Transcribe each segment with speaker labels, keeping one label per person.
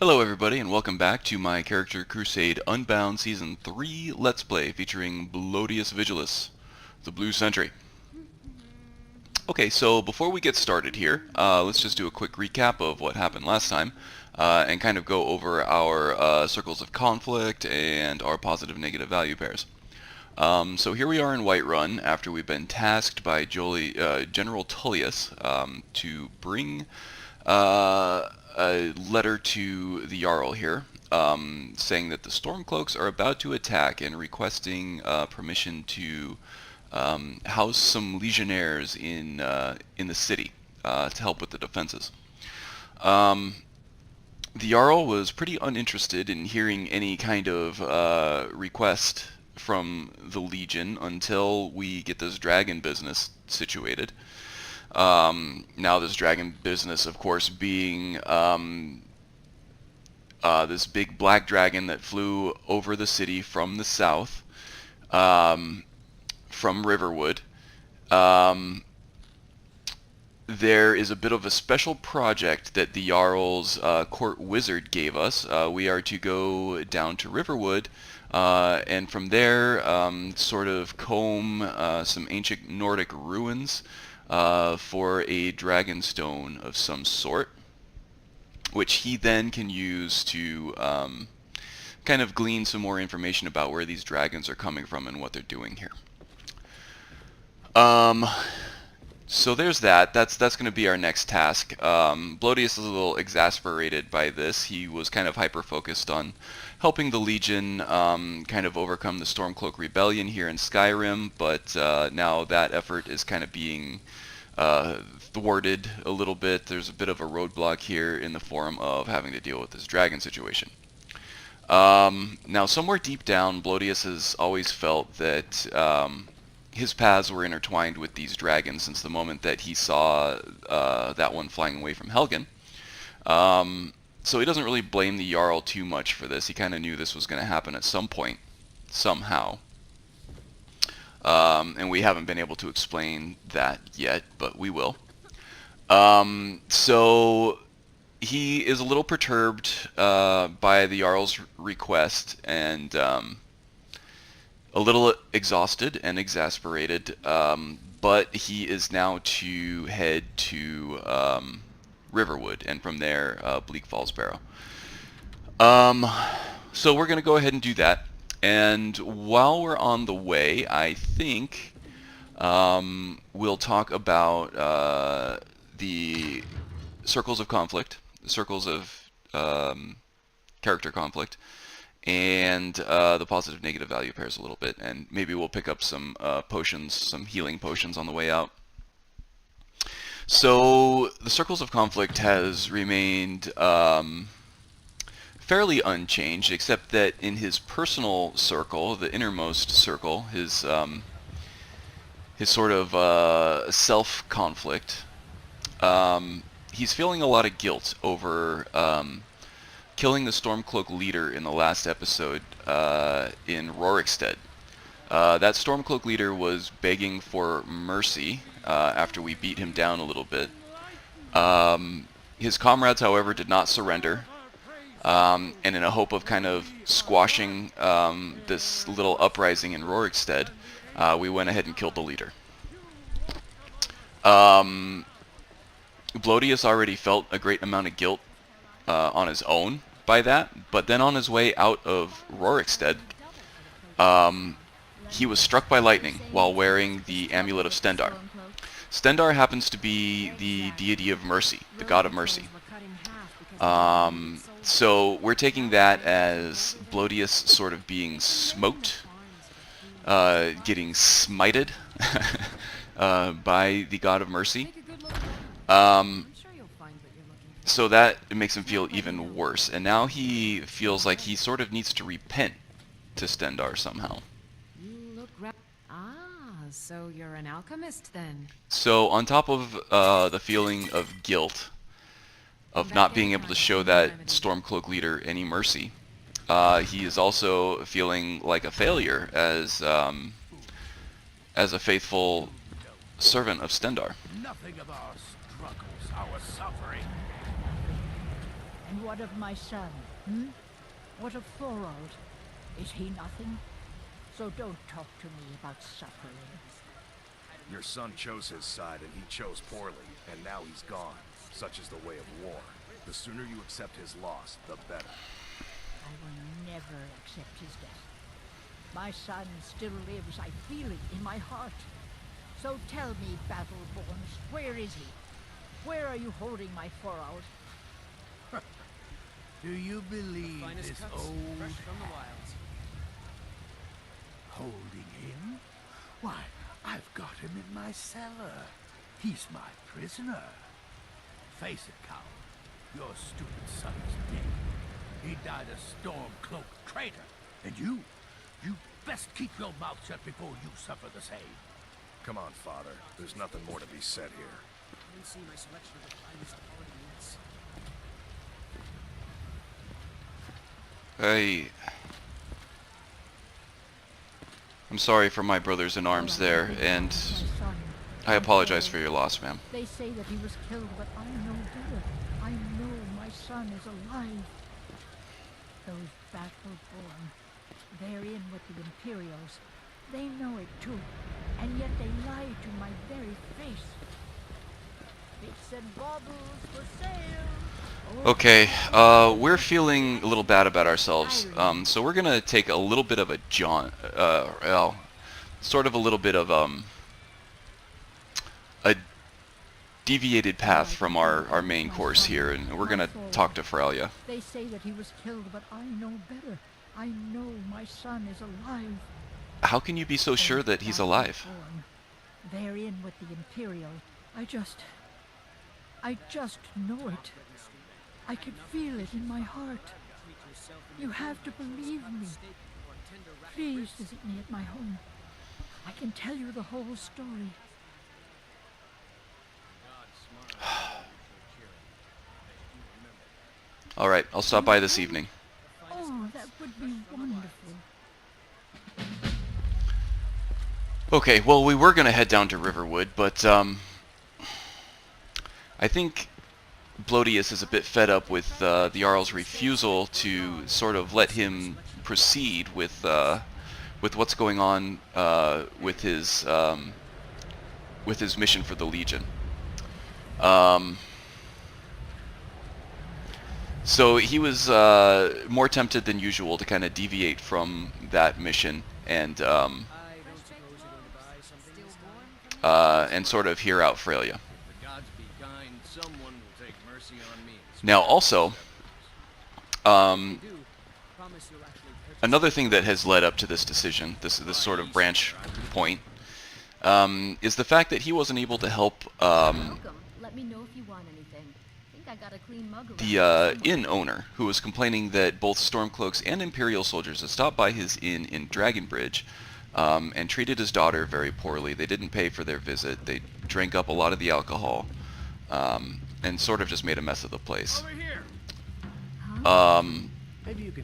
Speaker 1: Hello everybody and welcome back to my character Crusade Unbound Season 3 Let's Play featuring Blodius Vigilis, the Blue Sentry. Okay, so before we get started here, let's just do a quick recap of what happened last time and kind of go over our circles of conflict and our positive negative value pairs. So here we are in Whiterun after we've been tasked by General Tullius to bring a letter to the Jarl here, saying that the Stormcloaks are about to attack and requesting permission to house some legionnaires in the city to help with the defenses. The Jarl was pretty uninterested in hearing any kind of request from the Legion until we get this dragon business situated. Now this dragon business, of course, being this big black dragon that flew over the city from the south, from Riverwood. There is a bit of a special project that the Jarl's court wizard gave us. We are to go down to Riverwood and from there sort of comb some ancient Nordic ruins for a Dragonstone of some sort, which he then can use to kind of glean some more information about where these dragons are coming from and what they're doing here. So there's that. That's going to be our next task. Blodius is a little exasperated by this. He was kind of hyper-focused on helping the Legion kind of overcome the Stormcloak Rebellion here in Skyrim, but now that effort is kind of being thwarted a little bit. There's a bit of a roadblock here in the form of having to deal with this dragon situation. Now, somewhere deep down, Blodius has always felt that his paths were intertwined with these dragons since the moment that he saw that one flying away from Helgen. So he doesn't really blame the Jarl too much for this. He kind of knew this was going to happen at some point, somehow. And we haven't been able to explain that yet, but we will. So he is a little perturbed by the Jarl's request and a little exhausted and exasperated, but he is now to head to Riverwood, and from there, Bleak Falls Barrow. So we're going to go ahead and do that, and while we're on the way, I think we'll talk about the circles of conflict, the circles of character conflict, and the positive negative value pairs a little bit, and maybe we'll pick up some potions, some healing potions on the way out. So the circles of conflict has remained fairly unchanged, except that in his personal circle, the innermost circle, his sort of self-conflict, he's feeling a lot of guilt over killing the Stormcloak leader in the last episode in Rorikstead. That Stormcloak leader was begging for mercy after we beat him down a little bit. His comrades, however, did not surrender, and in a hope of kind of squashing this little uprising in Rorikstead, we went ahead and killed the leader. Blodius already felt a great amount of guilt on his own by that, but then on his way out of Rorikstead, he was struck by lightning while wearing the amulet of Stendarr. Stendarr happens to be the deity of mercy, the god of mercy. So we're taking that as Blodius sort of being smoked, getting smited by the god of mercy. So that makes him feel even worse, and now he feels like he sort of needs to repent to Stendarr somehow.
Speaker 2: So you're an alchemist then?
Speaker 1: So on top of the feeling of guilt, of not being able to show that Stormcloak leader any mercy, he is also feeling like a failure as a faithful servant of Stendarr.
Speaker 3: Nothing of our struggles, our suffering. And what of my son? What of Thorold? Is he nothing? So don't talk to me about suffering.
Speaker 4: Your son chose his side and he chose poorly, and now he's gone. Such is the way of war. The sooner you accept his loss, the better.
Speaker 3: I will never accept his death. My son still lives, I feel it in my heart. So tell me, Battleborns, where is he? Where are you holding my Thorold?
Speaker 5: Do you believe this old holding him? Why, I've got him in my cellar. He's my prisoner. Face it, coward. Your stupid son is dead. He died a storm-cloaked traitor. And you best keep your mouth shut before you suffer the same.
Speaker 4: Come on, Father. There's nothing more to be said here.
Speaker 1: I'm sorry for my brothers in arms there, and I apologize for your loss, ma'am.
Speaker 3: They say that he was killed, but I know better. I know my son is alive. Those Battleborn, they're in with the Imperials. They know it too, and yet they lie to my very face. Bits and baubles for sale.
Speaker 1: Okay, we're feeling a little bad about ourselves, so we're gonna take a little bit of a sort of a little bit of a deviated path from our main course here, and we're gonna talk to Freya.
Speaker 3: They say that he was killed, but I know better. I know my son is alive.
Speaker 1: How can you be so sure that he's alive?
Speaker 3: They're in with the Imperial. I just know it. I can feel it in my heart. You have to believe me. Please visit me at my home. I can tell you the whole story.
Speaker 1: Alright, I'll stop by this evening.
Speaker 3: Oh, that would be wonderful.
Speaker 1: Okay, well, we were going to head down to Riverwood, but I think Blodius is a bit fed up with the Jarl's refusal to sort of let him proceed with what's going on with his mission for the Legion. So he was more tempted than usual to kind of deviate from that mission and sort of hear out Freya. Now, also, another thing that has led up to this decision, this sort of branch point, is the fact that he wasn't able to help
Speaker 6: Welcome. Let me know if you want anything. I think I got a clean mug around
Speaker 1: the inn owner, who was complaining that both Stormcloaks and Imperial soldiers had stopped by his inn in Dragonbridge and treated his daughter very poorly. They didn't pay for their visit. They drank up a lot of the alcohol. And sort of just made a mess of the place.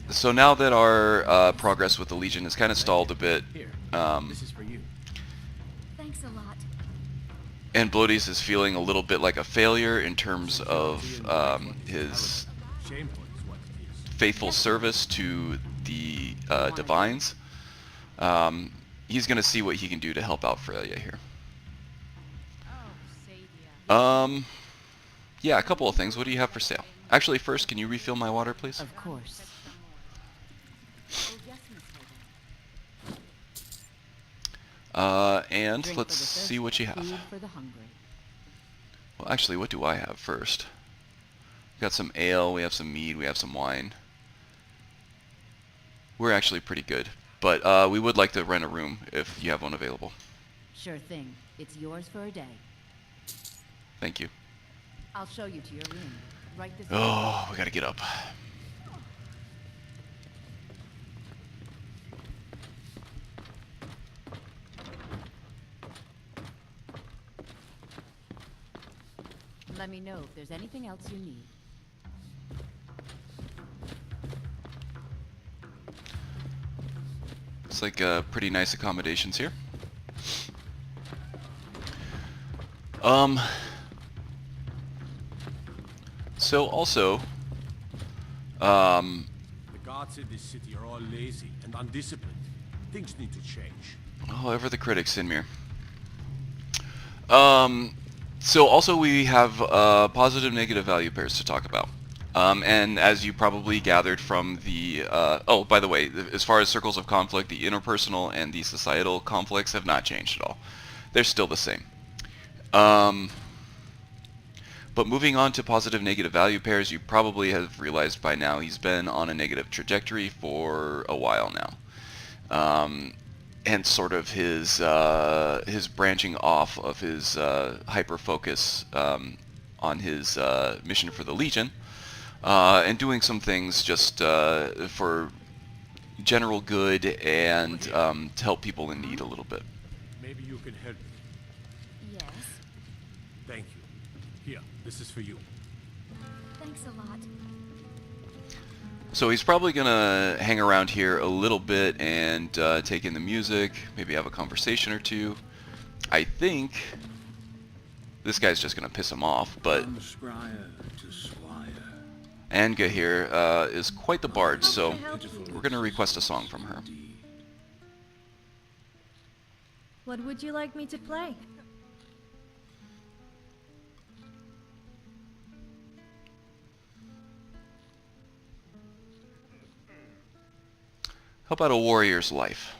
Speaker 1: So now that our progress with the Legion has kind of stalled a bit,
Speaker 5: This is for you.
Speaker 6: Thanks a lot.
Speaker 1: and Blodius is feeling a little bit like a failure in terms of his faithful service to the Divines, he's going to see what he can do to help out Freya here. Yeah, a couple of things. What do you have for sale? Actually, first, can you refill my water, please?
Speaker 2: Of course.
Speaker 1: And
Speaker 2: Drink
Speaker 1: let's
Speaker 2: for the
Speaker 1: see what you have.
Speaker 2: thirsty, food for the hungry.
Speaker 1: Well, actually, what do I have first? We got some ale, we have some mead, we have some wine. We're actually pretty good, but we would like to rent a room if you have one available.
Speaker 2: Sure thing. It's yours for a day.
Speaker 1: Thank you.
Speaker 2: I'll show you to your room. Right this
Speaker 1: Oh, we gotta get up.
Speaker 2: Let me know if there's anything else you need.
Speaker 1: It's like pretty nice accommodations here. So also,
Speaker 7: The guards in this city are all lazy and undisciplined. Things need to change.
Speaker 1: Oh, ever the critic, Sinmir. So also we have positive negative value pairs to talk about. And as you probably gathered from the... oh, by the way, as far as circles of conflict, the interpersonal and the societal conflicts have not changed at all. They're still the same. But moving on to positive negative value pairs, you probably have realized by now he's been on a negative trajectory for a while now. Hence sort of his branching off of his hyper focus on his mission for the Legion, and doing some things just for general good and to help people in need a little bit.
Speaker 7: Maybe you can help me.
Speaker 6: Yes.
Speaker 7: Thank you. Here, this is for you.
Speaker 6: Thanks a lot.
Speaker 1: So he's probably gonna hang around here a little bit and take in the music, maybe have a conversation or two. I think this guy's just gonna piss him off, but Anga here is quite the bard, so we're gonna request a song from her.
Speaker 8: What would you like me to play?
Speaker 1: How about A Warrior's Life?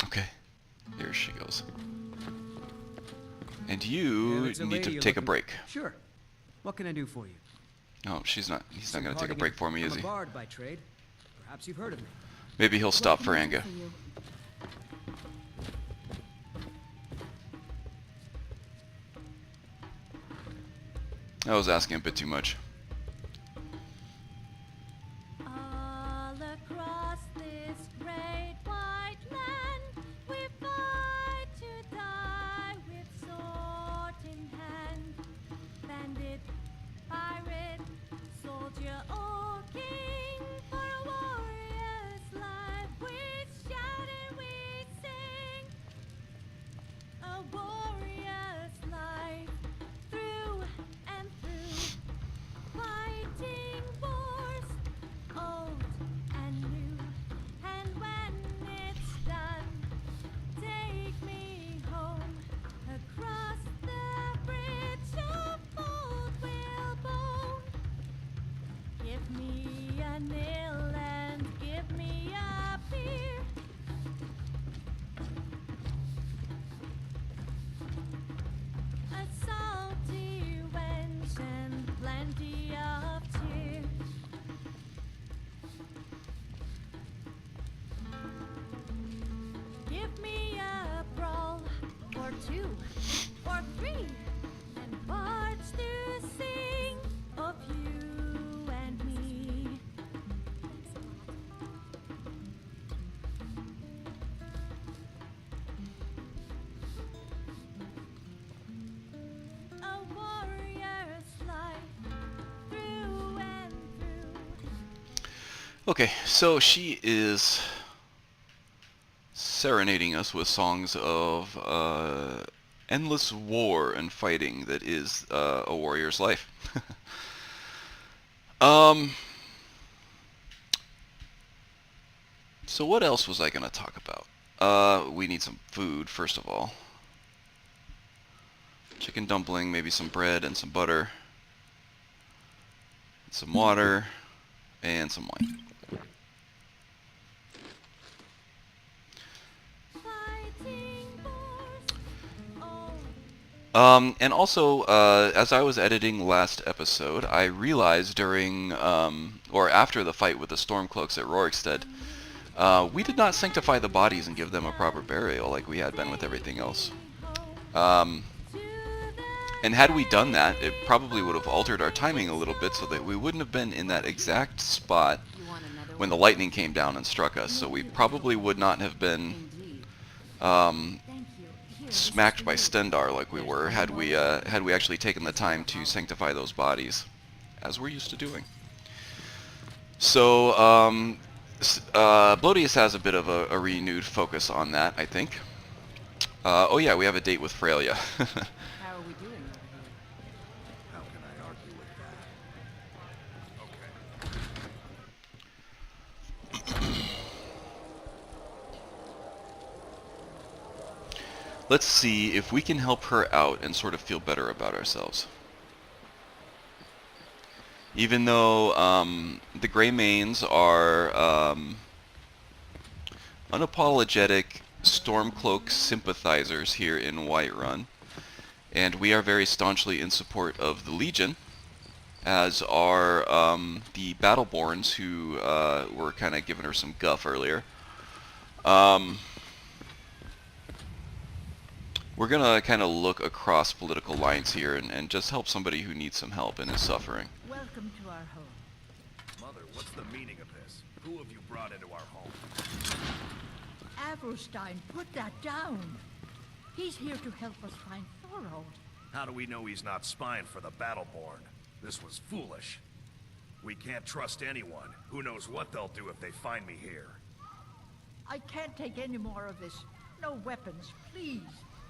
Speaker 1: Okay, here she goes. And you need to take a break.
Speaker 9: Sure. What can I do for you?
Speaker 1: Oh, he's not going to take a break for me, is he?
Speaker 9: I'm a bard by trade. Perhaps you've heard of me.
Speaker 1: Maybe he'll stop for
Speaker 2: What can I
Speaker 1: Anga.
Speaker 2: do for you?
Speaker 1: I was asking a bit too much.
Speaker 6: All across this great white land, we fight to die with sword in hand. Bandit, pirate, soldier or king, for a warrior's life we shout and we sing. A warrior's life, through and through, fighting wars, old and new. And when it's done, take me home across the bridge of old whalebone. Give me a nail and give me a beer. A salty wench and plenty of cheer. Give me a brawl, or two, or three, and bards to sing of you and me. A warrior's life, through and through.
Speaker 1: Okay, so she is serenading us with songs of endless war and fighting that is a warrior's life. So what else was I going to talk about? We need some food, first of all. Chicken dumpling, maybe some bread and some butter. Some water, and some wine.
Speaker 6: Fighting wars, old
Speaker 1: And also, as I was editing last episode, I realized during, or after the fight with the Stormcloaks at Rorikstead, we did not sanctify the bodies and give them a proper burial like we had been with everything else. And had we done that, it probably would have altered our timing a little bit so that we wouldn't have been in that exact spot
Speaker 2: You want another
Speaker 1: when the
Speaker 2: one?
Speaker 1: lightning came down and struck us. So we probably would not have been
Speaker 2: Indeed.
Speaker 6: Thank you. Here, this
Speaker 1: smacked
Speaker 6: is
Speaker 1: by
Speaker 6: for you.
Speaker 1: Stendarr like we were had we actually taken the time to sanctify those bodies, as we're used to doing. So Blodius has a bit of a renewed focus on that, I think. Oh yeah, we have a date with Freya.
Speaker 2: How are we doing over here?
Speaker 4: How can I argue with that?
Speaker 1: Let's see if we can help her out and sort of feel better about ourselves. Even though the Greymanes are unapologetic Stormcloak sympathizers here in Whiterun, and we are very staunchly in support of the Legion, as are the Battleborns, who were kind of giving her some guff earlier. We're going to kind of look across political lines here and just help somebody who needs some help and is suffering.
Speaker 3: Welcome to our home.
Speaker 4: Mother, what's the meaning of this? Who have you brought into our home?
Speaker 3: Avrostine, put that down. He's here to help us find Thorold.
Speaker 4: How do we know he's not spying for the Battleborn? This was foolish. We can't trust anyone. Who knows what they'll do if they find me here.
Speaker 3: I can't take any more of this. No weapons, please.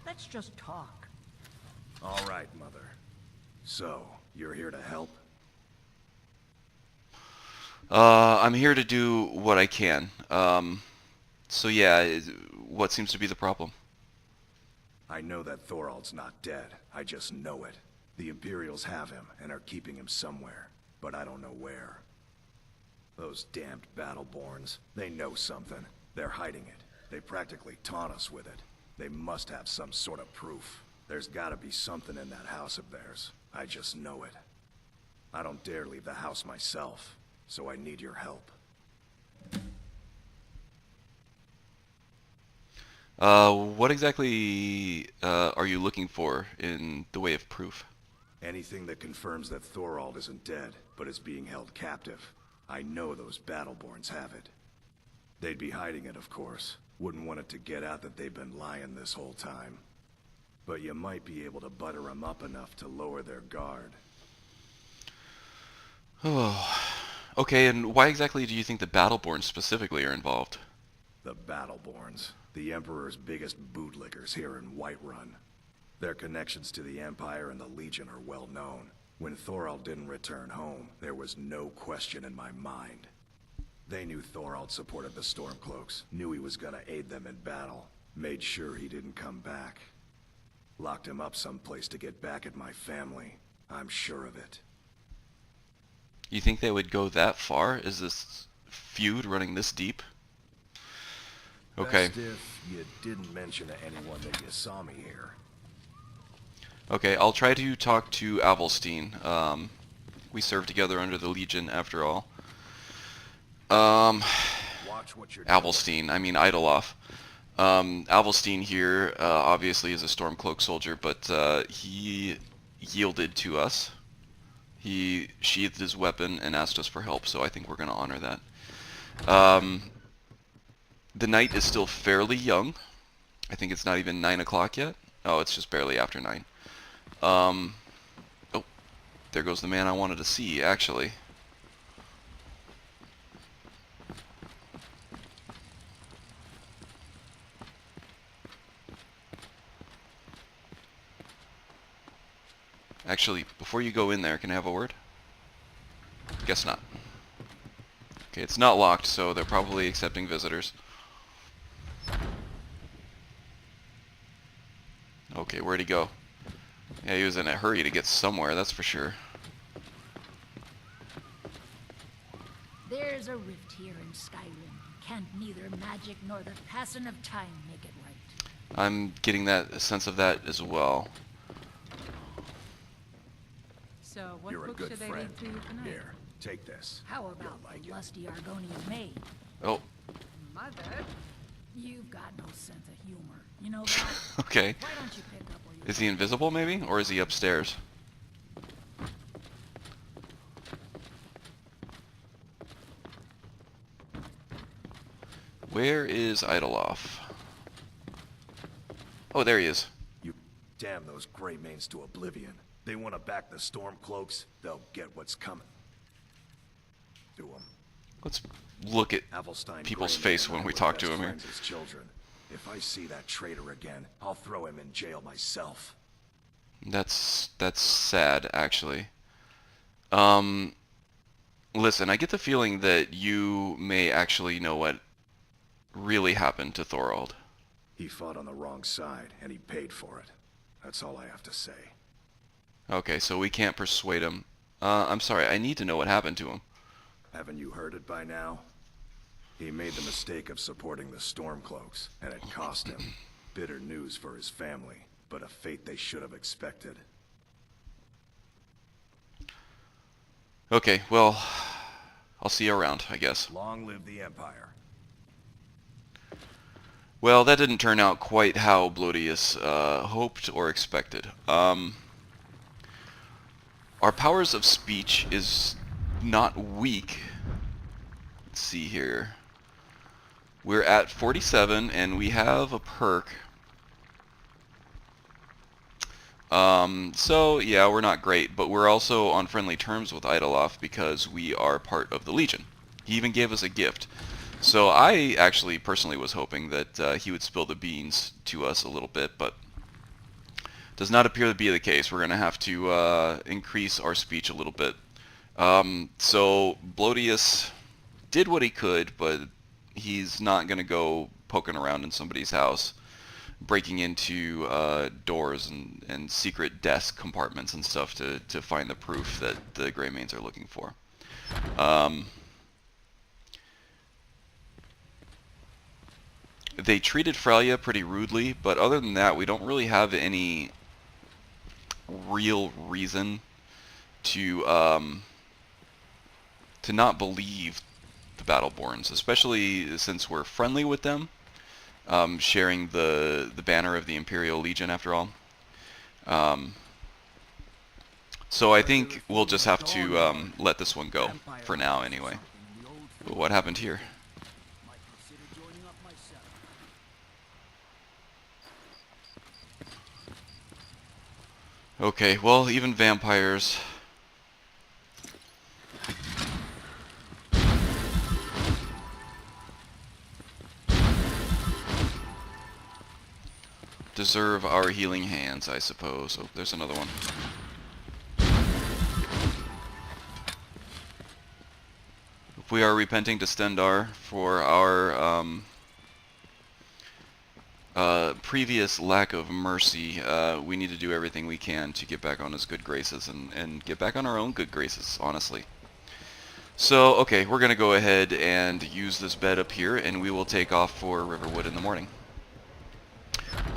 Speaker 3: Let's just talk.
Speaker 4: All right, Mother. So, you're here to help?
Speaker 1: I'm here to do what I can. So yeah, what seems to be the problem?
Speaker 4: I know that Thorold's not dead. I just know it. The Imperials have him and are keeping him somewhere, but I don't know where. Those damned Battleborns, they know something. They're hiding it. They practically taunt us with it. They must have some sort of proof. There's gotta be something in that house of theirs. I just know it. I don't dare leave the house myself, so I need your help.
Speaker 1: What exactly are you looking for in the way of proof?
Speaker 4: Anything that confirms that Thorold isn't dead, but is being held captive. I know those Battleborns have it. They'd be hiding it, of course. Wouldn't want it to get out that they've been lying this whole time. But you might be able to butter them up enough to lower their guard.
Speaker 1: Oh, okay, and why exactly do you think the Battleborn specifically are involved?
Speaker 4: The Battleborns, the Emperor's biggest bootlickers here in Whiterun. Their connections to the Empire and the Legion are well known. When Thorold didn't return home, there was no question in my mind. They knew Thorold supported the Stormcloaks, knew he was gonna aid them in battle, made sure he didn't come back. Locked him up someplace to get back at my family. I'm sure of it.
Speaker 1: You think they would go that far? Is this feud running this deep? Okay.
Speaker 4: Best if you didn't mention to anyone that you saw me here.
Speaker 1: Okay, I'll try to talk to Avelstein. We served together under the Legion, after all.
Speaker 4: Watch what you're doing.
Speaker 1: Avelstein, I mean Idoloff. Avelstein here obviously is a Stormcloak soldier, but he yielded to us. He sheathed his weapon and asked us for help, so I think we're going to honor that. The night is still fairly young. I think it's not even 9 o'clock yet. Oh, it's just barely after 9. Oh, there goes the man I wanted to see, actually. Actually, before you go in there, can I have a word? Guess not. Okay, it's not locked, so they're probably accepting visitors. Okay, where'd he go? Yeah, he was in a hurry to get somewhere, that's for sure.
Speaker 3: There's a rift here in Skyrim. Can't neither magic nor the passing of time make it right.
Speaker 1: I'm getting that sense of that as well.
Speaker 2: So, what
Speaker 4: You're a
Speaker 2: book
Speaker 4: good
Speaker 2: should I
Speaker 4: friend.
Speaker 2: read to you tonight?
Speaker 4: Here, take this.
Speaker 3: How about
Speaker 4: You'll like
Speaker 3: the
Speaker 4: it.
Speaker 3: lusty Argonian maid?
Speaker 1: Oh,
Speaker 2: Mother?
Speaker 3: You've got no sense of humor. You know that?
Speaker 1: okay.
Speaker 3: Why don't you pick up where you
Speaker 1: Is he invisible, maybe? Or is he upstairs? Where is Idoloff? Oh, there he is.
Speaker 4: You damn those Greymanes to oblivion. They want to back the Stormcloaks, they'll get what's coming. Do them.
Speaker 1: Let's look at
Speaker 4: Avelstein
Speaker 1: people's
Speaker 4: Greymane
Speaker 1: face
Speaker 4: and
Speaker 1: when
Speaker 4: I
Speaker 1: we
Speaker 4: were
Speaker 1: talk to
Speaker 4: best
Speaker 1: him here.
Speaker 4: friends as children. If I see that traitor again, I'll throw him in jail myself.
Speaker 1: That's sad, actually. Listen, I get the feeling that you may actually know what really happened to Thorald.
Speaker 4: He fought on the wrong side, and he paid for it. That's all I have to say.
Speaker 1: Okay, so we can't persuade him. I'm sorry, I need to know what happened to him.
Speaker 4: Haven't you heard it by now? He made the mistake of supporting the Stormcloaks, and it cost him. Bitter news for his family, but a fate they should have expected.
Speaker 1: Okay, well, I'll see you around, I guess.
Speaker 4: Long live the Empire.
Speaker 1: Well, that didn't turn out quite how Blodius hoped or expected. Our powers of speech is not weak. Let's see here. We're at 47, and we have a perk. So, yeah, we're not great, but we're also on friendly terms with Idoloff because we are part of the Legion. He even gave us a gift. So I actually personally was hoping that he would spill the beans to us a little bit, but does not appear to be the case. We're going to have to increase our speech a little bit. So Blodius did what he could, but he's not going to go poking around in somebody's house, breaking into doors and secret desk compartments and stuff to find the proof that the Greymanes are looking for. They treated Frelia pretty rudely, but other than that, we don't really have any real reason to not believe the Battleborns, especially since we're friendly with them, sharing the banner of the Imperial Legion after all. So I think we'll just have to let this one go for now anyway. But what happened here? Okay, well, even vampires. Deserve our healing hands, I suppose. Oh, there's another one. If we are repenting to Stendarr for our previous lack of mercy, we need to do everything we can to get back on his good graces and get back on our own good graces, honestly. So, okay, we're going to go ahead and use this bed up here, and we will take off for Riverwood in the morning.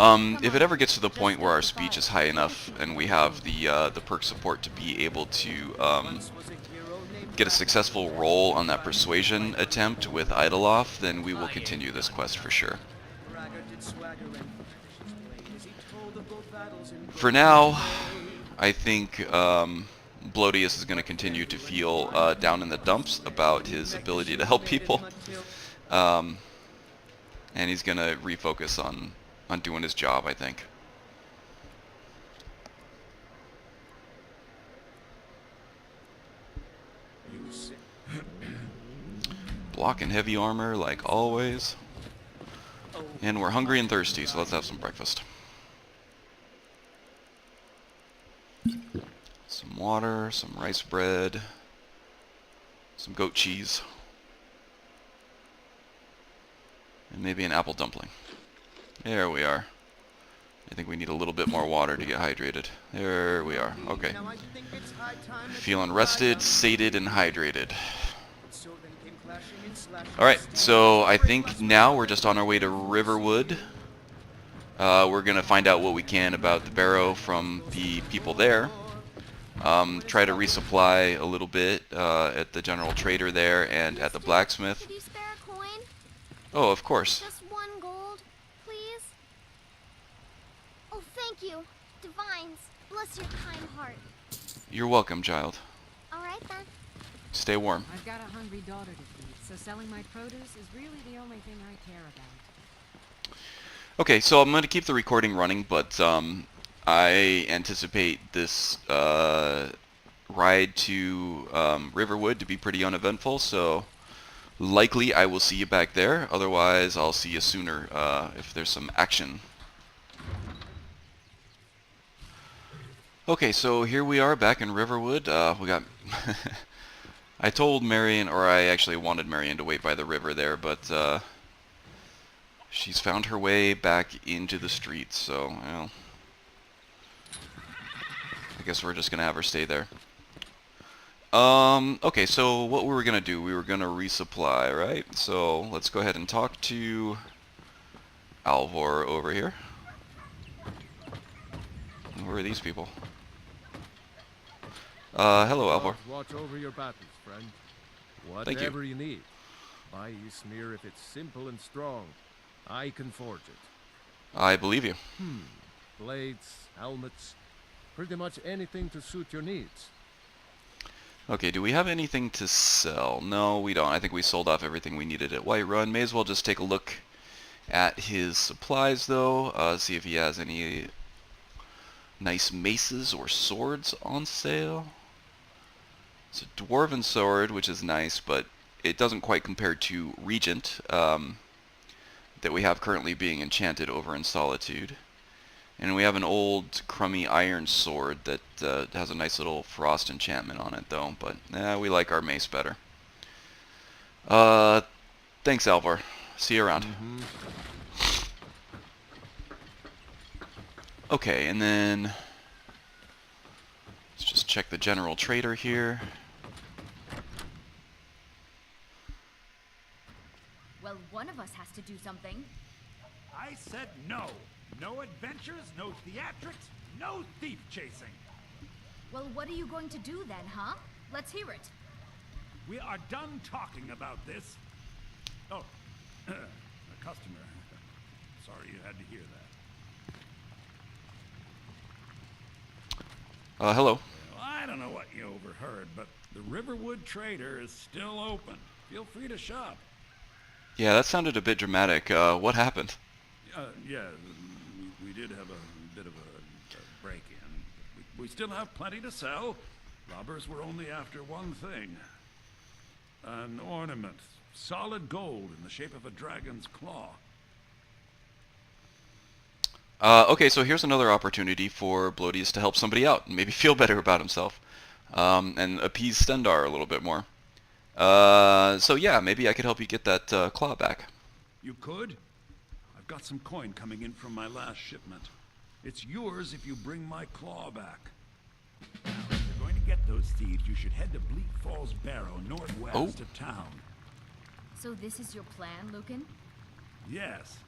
Speaker 1: If it ever gets to the point where our speech is high enough and we have the perk support to be able to get a successful roll on that persuasion attempt with Idoloff, then we will continue this quest for sure. For now, I think Blodius is going to continue to feel down in the dumps about his ability to help people, and he's going to refocus on doing his job, I think. Block and heavy armor, like always. And we're hungry and thirsty, so let's have some breakfast. Some water, some rice bread, some goat cheese, and maybe an apple dumpling. There we are. I think we need a little bit more water to get hydrated. There we are. Okay. Feeling rested, sated, and hydrated. Alright, so I think now we're just on our way to Riverwood. We're going to find out what we can about the Barrow from the people there. Try to resupply a little bit at the general trader there and at the blacksmith.
Speaker 6: Could you spare a coin?
Speaker 1: Oh, of course.
Speaker 6: Just 1 gold, please? Oh, thank you. Divines, bless your kind heart.
Speaker 1: You're welcome, child.
Speaker 6: Alright then.
Speaker 1: Stay warm.
Speaker 2: I've got a hungry daughter to feed, so selling my produce is really the only thing I care about.
Speaker 1: Okay, so I'm going to keep the recording running, but I anticipate this ride to Riverwood to be pretty uneventful, so likely I will see you back there. Otherwise, I'll see you sooner if there's some action. Okay, so here we are back in Riverwood. We got... I told Marion, or I actually wanted Marion to wait by the river there, but she's found her way back into the streets, so, well, I guess we're just going to have her stay there. Okay, so what we were going to do, we were going to resupply, right? So let's go ahead and talk to Alvor over here. Who are these people? Hello, Alvor.
Speaker 7: Watch over your battles, friend.
Speaker 1: Thank you.
Speaker 7: Whatever you need. My smear, if it's simple and strong, I can forge it.
Speaker 1: I believe you.
Speaker 7: Blades, helmets, pretty much anything to suit your needs.
Speaker 1: Okay, do we have anything to sell? No, we don't. I think we sold off everything we needed at Whiterun. May as well just take a look at his supplies, though. See if he has any nice maces or swords on sale. It's a dwarven sword, which is nice, but it doesn't quite compare to Regent that we have currently being enchanted over in Solitude. And we have an old crummy iron sword that has a nice little frost enchantment on it, though. But we like our mace better. Thanks, Alvar. See you around. Okay, and then let's just check the general trader here.
Speaker 6: Well, one of us has to do something.
Speaker 5: I said no. No adventures, no theatrics, no thief chasing.
Speaker 6: Well, what are you going to do then, huh? Let's hear it.
Speaker 5: We are done talking about this. Oh, a customer. Sorry you had to hear that.
Speaker 1: Hello.
Speaker 5: Well, I don't know what you overheard, but the Riverwood Trader is still open. Feel free to shop.
Speaker 1: Yeah, that sounded a bit dramatic. What happened?
Speaker 5: Yeah, we did have a bit of a break-in. We still have plenty to sell. Robbers were only after one thing. An ornament. Solid gold in the shape of a dragon's claw.
Speaker 1: Okay, so here's another opportunity for Blodius to help somebody out and maybe feel better about himself. And appease Stendarr a little bit more. So yeah, maybe I could help you get that claw back.
Speaker 5: You could? I've got some coin coming in from my last shipment. It's yours if you bring my claw back. Now, if you're going to get those thieves, you should head to Bleak Falls Barrow, northwest of town.
Speaker 6: So this is your plan, Lucan?
Speaker 5: Yes.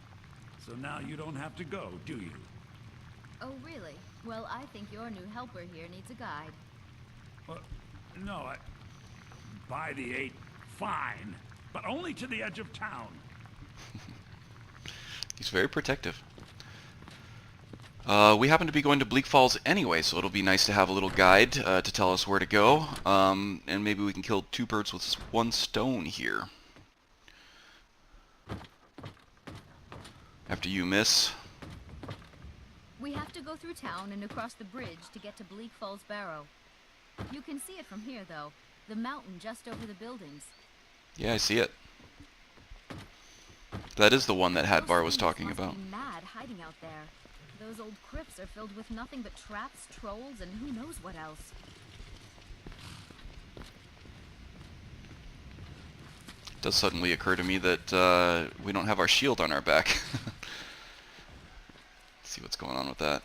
Speaker 5: So now you don't have to go, do you?
Speaker 6: Oh, really? Well, I think your new helper here needs a guide.
Speaker 5: No, by the 8, fine. But only to the edge of town.
Speaker 1: He's very protective. We happen to be going to Bleak Falls anyway, so it'll be nice to have a little guide to tell us where to go. And maybe we can kill two birds with one stone here. After you, miss.
Speaker 6: We have to go through town and across the bridge to get to Bleak Falls Barrow. You can see it from here, though. The mountain just over the buildings.
Speaker 1: Yeah, I see it. That is the one that Hadvar was talking
Speaker 6: Those
Speaker 1: about.
Speaker 6: thieves must be mad hiding out there. Those old crypts are filled with nothing but traps, trolls, and who knows what else.
Speaker 1: It does suddenly occur to me that we don't have our shield on our back. Let's see what's going on with that.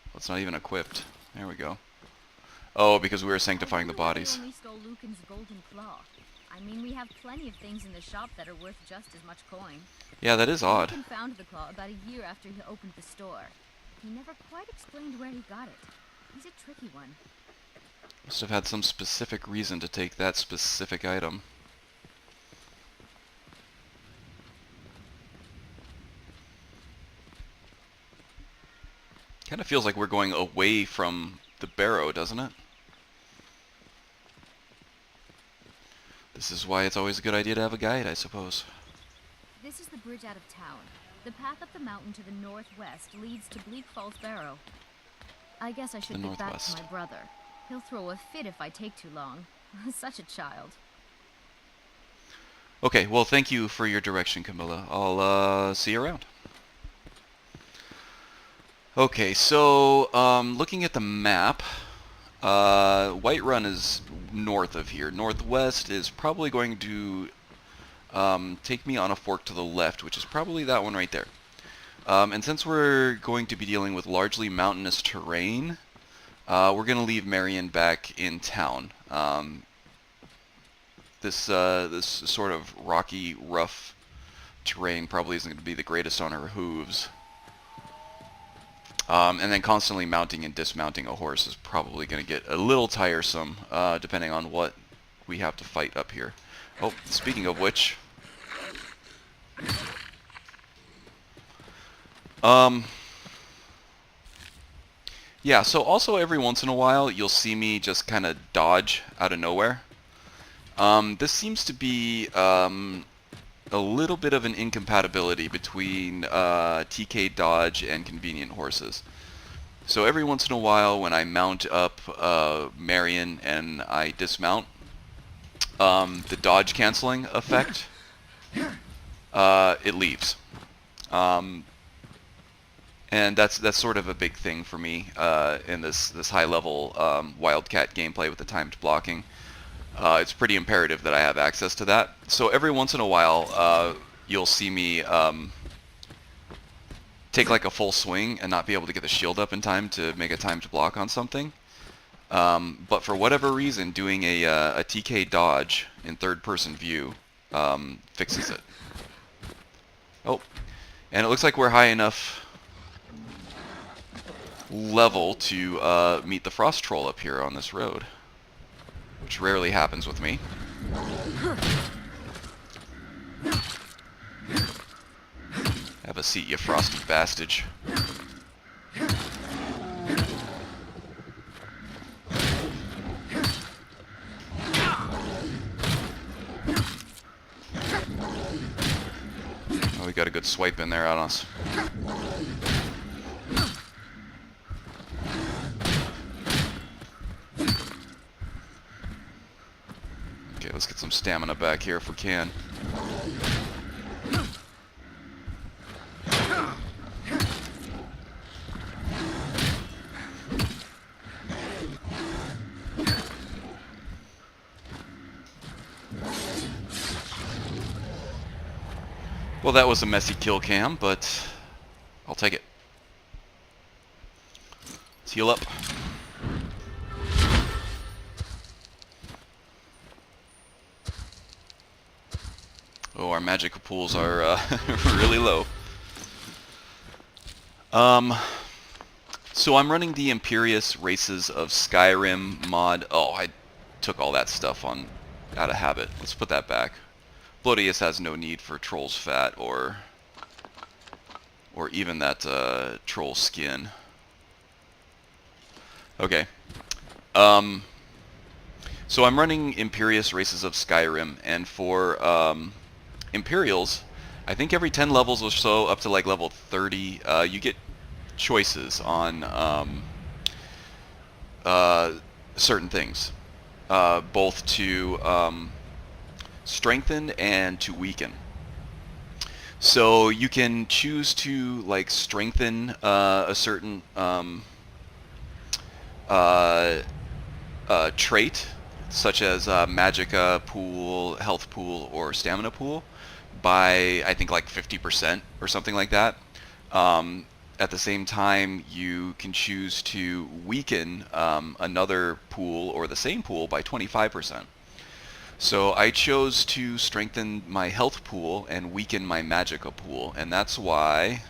Speaker 1: Well, it's not even equipped. There we go. Oh, because we were sanctifying the bodies.
Speaker 6: We only stole Lucan's golden claw. I mean, we have plenty of things in the shop that are worth just as much coin.
Speaker 1: Yeah, that is odd.
Speaker 6: Lucan found the claw about a year after he opened the store. He never quite explained where he got it. He's a tricky one.
Speaker 1: Must have had some specific reason to take that specific item. Kind of feels like we're going away from the barrow, doesn't it? This is why it's always a good idea to have a guide, I suppose.
Speaker 6: This is the bridge out of town. The path up the mountain to the northwest leads to Bleak Falls Barrow. I guess I should get back to my brother. He'll throw a fit if I take too long. Such a child.
Speaker 1: Okay, well, thank you for your direction, Camilla. I'll see you around. Okay, so looking at the map, Whiterun is north of here. Northwest is probably going to take me on a fork to the left, which is probably that one right there. And since we're going to be dealing with largely mountainous terrain, we're going to leave Marion back in town. This sort of rocky, rough terrain probably isn't going to be the greatest on her hooves. And then constantly mounting and dismounting a horse is probably going to get a little tiresome, depending on what we have to fight up here. Oh, speaking of which... yeah, so also every once in a while you'll see me just kind of dodge out of nowhere. This seems to be a little bit of an incompatibility between TK dodge and convenient horses. So every once in a while when I mount up Marion and I dismount, the dodge canceling effect, it leaves. And that's sort of a big thing for me in this high level Wildcat gameplay with the timed blocking. It's pretty imperative that I have access to that. So every once in a while, you'll see me take like a full swing and not be able to get the shield up in time to make a timed block on something. But for whatever reason, doing a TK dodge in third-person view fixes it. Oh, and it looks like we're high enough level to meet the frost troll up here on this road, which rarely happens with me. Have a seat, you frosty bastard. Oh, we got a good swipe in there on us. Okay, let's get some stamina back here if we can. Well, that was a messy kill cam, but I'll take it. Let's heal up. Oh, our magical pools are really low. So I'm running the Imperious Races of Skyrim mod. Oh, I took all that stuff out of habit. Let's put that back. Blodius has no need for troll's fat or even that troll skin. Okay. So I'm running Imperious Races of Skyrim, and for Imperials, I think every 10 levels or so, up to like level 30, you get choices on certain things, both to strengthen and to weaken. So you can choose to like strengthen a certain trait, such as magicka pool, health pool, or stamina pool, by I think like 50% or something like that. At the same time, you can choose to weaken another pool or the same pool by 25%. So I chose to strengthen my health pool and weaken my magicka pool, and that's why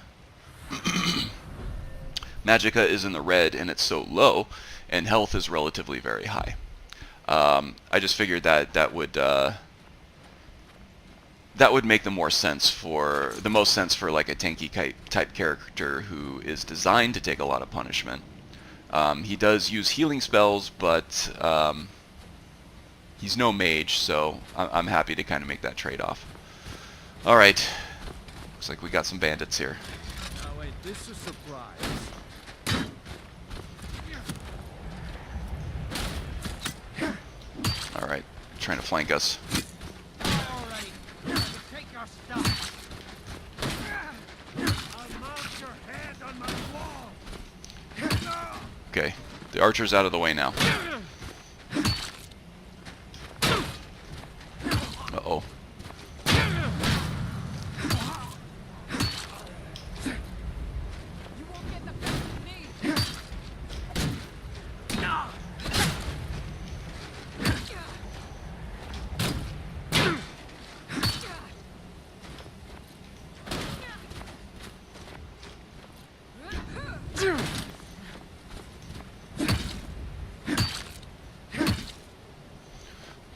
Speaker 1: magicka is in the red and it's so low, and health is relatively very high. I just figured that would make the most sense for like a tanky type character who is designed to take a lot of punishment. He does use healing spells, but he's no mage, so I'm happy to kind of make that trade-off. All right, looks like we got some bandits here.
Speaker 7: Now ain't this a surprise?
Speaker 1: All right, trying to flank us. Okay, the archer's out of the way now. Uh-oh.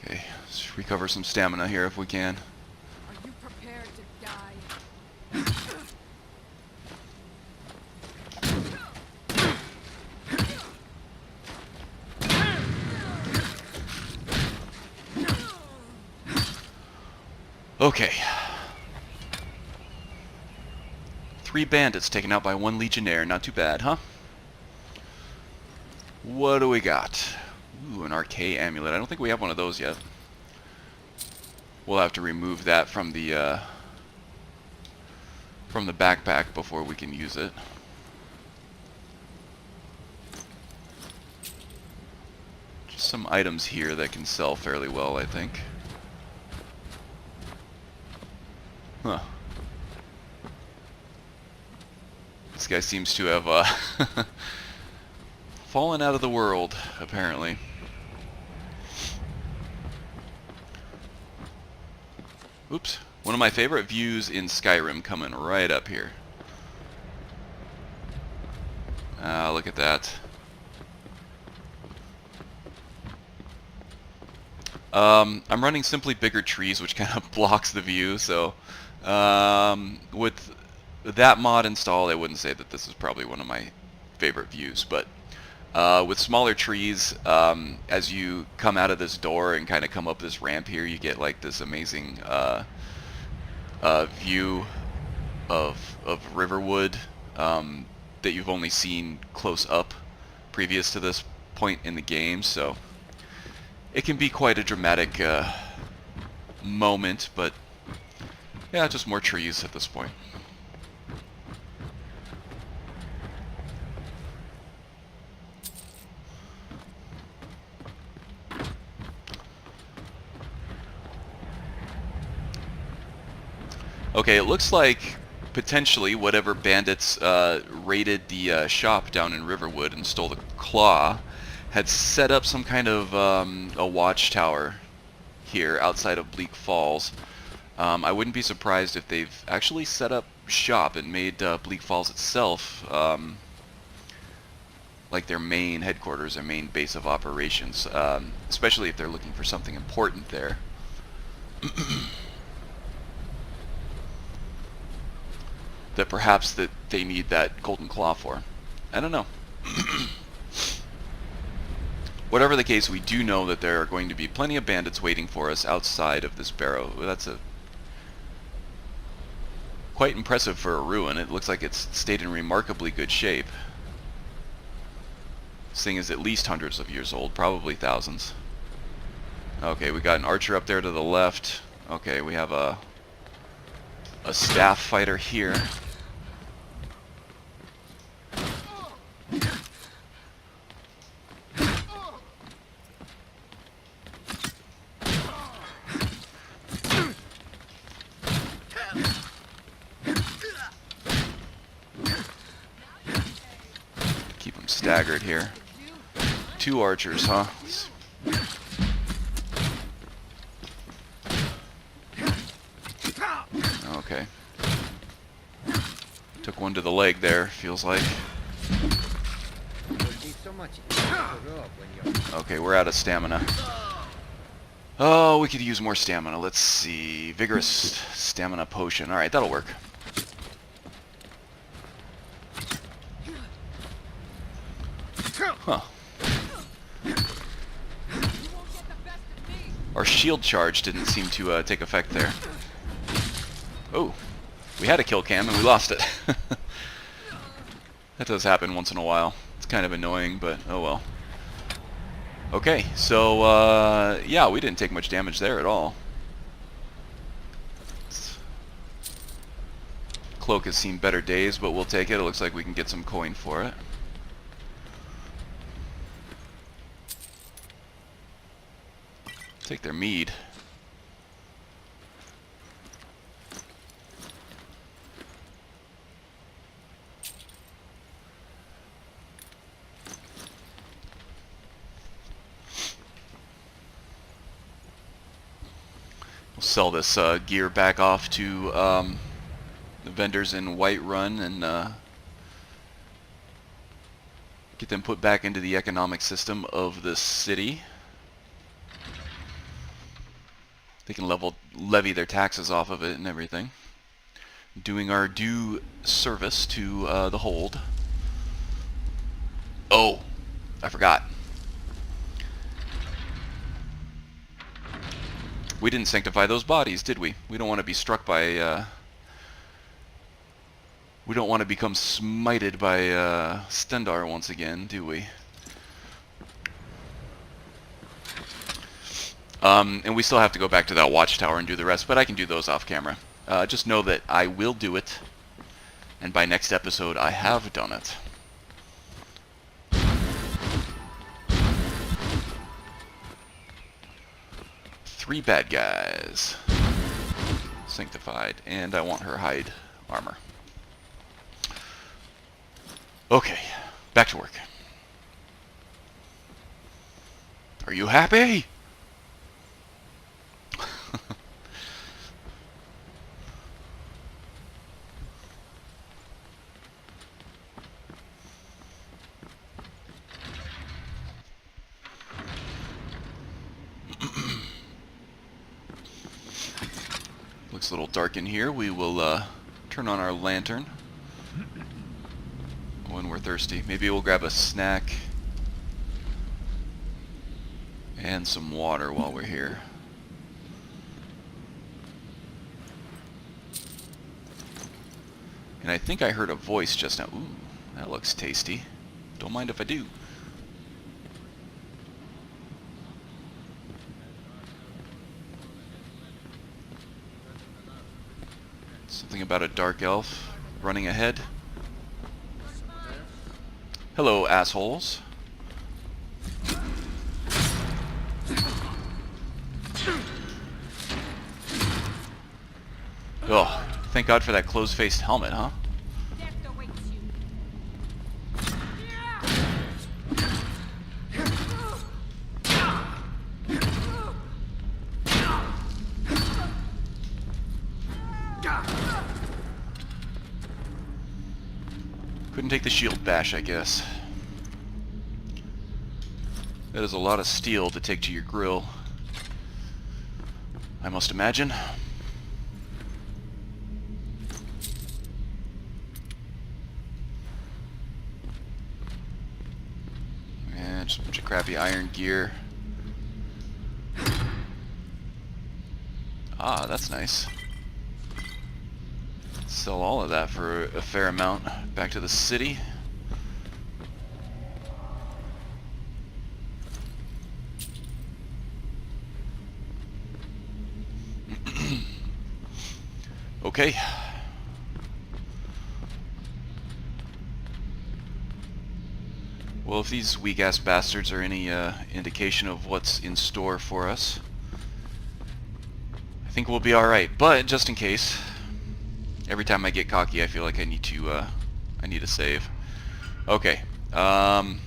Speaker 1: Okay, let's recover some stamina here if we can.
Speaker 6: Are you prepared to die?
Speaker 1: Okay. 3 bandits taken out by 1 legionnaire. Not too bad, huh? What do we got? Ooh, an arcane amulet. I don't think we have one of those yet. We'll have to remove that from the backpack before we can use it. Just some items here that can sell fairly well, I think. Huh. This guy seems to have fallen out of the world, apparently. Oops. One of my favorite views in Skyrim coming right up here. Ah, look at that. I'm running simply bigger trees, which kind of blocks the view, so with that mod installed, I wouldn't say that this is probably one of my favorite views, but with smaller trees, as you come out of this door and kind of come up this ramp here, you get like this amazing view of Riverwood that you've only seen close up previous to this point in the game, so it can be quite a dramatic moment, but yeah, just more trees at this point. Okay, it looks like potentially whatever bandits raided the shop down in Riverwood and stole the claw had set up some kind of a watchtower here outside of Bleak Falls. I wouldn't be surprised if they've actually set up shop and made Bleak Falls itself like their main headquarters, their main base of operations, especially if they're looking for something important there. That perhaps that they need that golden claw for. I don't know. Whatever the case, we do know that there are going to be plenty of bandits waiting for us outside of this barrow. That's a quite impressive for a ruin. It looks like it's stayed in remarkably good shape. This thing is at least hundreds of years old, probably thousands. Okay, we got an archer up there to the left. Okay, we have a staff fighter here. Keep them staggered here. 2 archers, huh? Okay. Took one to the leg there, feels like. Okay, we're out of stamina. Oh, we could use more stamina. Let's see. Vigorous stamina potion. Alright, that'll work. Huh. Our shield charge didn't seem to take effect there. Oh, we had a kill cam and we lost it. That does happen once in a while. It's kind of annoying, but oh well. Okay, so yeah, we didn't take much damage there at all. Let's cloak has seen better days, but we'll take it. It looks like we can get some coin for it. Take their mead. We'll sell this gear back off to the vendors in Whiterun and get them put back into the economic system of the city. They can levy their taxes off of it and everything. Doing our due service to the hold. Oh, I forgot. We didn't sanctify those bodies, did we? We don't want to be struck by... we don't want to become smited by Stendarr once again, do we? And we still have to go back to that watchtower and do the rest, but I can do those off camera. Just know that I will do it, and by next episode I have done it. Three bad guys. Sanctified, and I want her hide armor. Okay, back to work. Are you happy? Looks a little dark in here. We will turn on our lantern when we're thirsty. Maybe we'll grab a snack and some water while we're here. And I think I heard a voice just now. Ooh, that looks tasty. Don't mind if I do. Something about a dark elf running ahead. Hello, assholes. Oh, thank God for that closed-faced helmet, huh? Couldn't take the shield bash, I guess. That is a lot of steel to take to your grill, I must imagine. And just a bunch of crappy iron gear. Ah, that's nice. Sell all of that for a fair amount back to the city. Okay. Well, if these weak-ass bastards are any indication of what's in store for us, I think we'll be alright. But, just in case, every time I get cocky I feel like I need to save. Okay. That's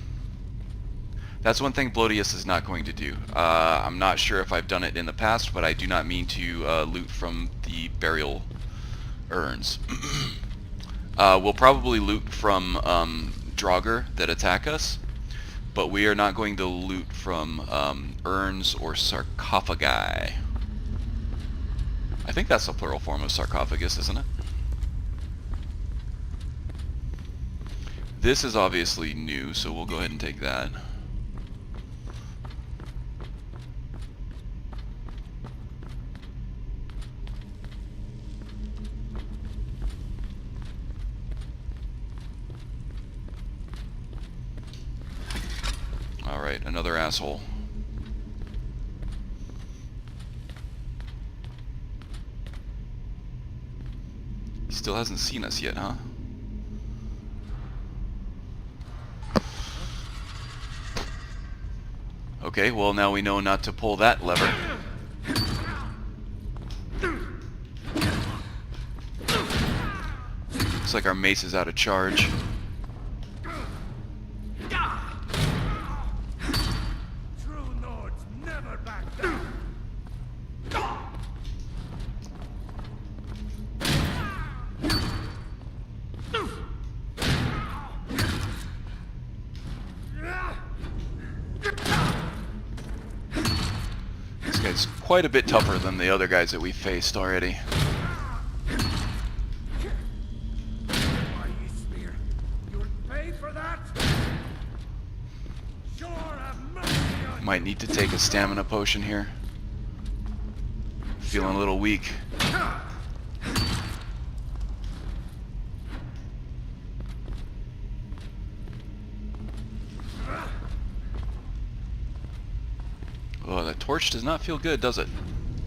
Speaker 1: one thing Blodius is not going to do. I'm not sure if I've done it in the past, but I do not mean to loot from the burial urns. We'll probably loot from Draugr that attack us, but we are not going to loot from urns or sarcophagi. I think that's the plural form of sarcophagus, isn't it? This is obviously new, so we'll go ahead and take that. Alright, another asshole. Still hasn't seen us yet, huh? Okay, well now we know not to pull that lever. Looks like our mace is out of charge.
Speaker 5: True Nords never back down.
Speaker 1: This guy's quite a bit tougher than the other guys that we faced already.
Speaker 5: Why, you smear? You'll pay for that? Sure have mercy on
Speaker 1: Might need to take a stamina potion here. Feeling a little weak. Oh, that torch does not feel good, does it?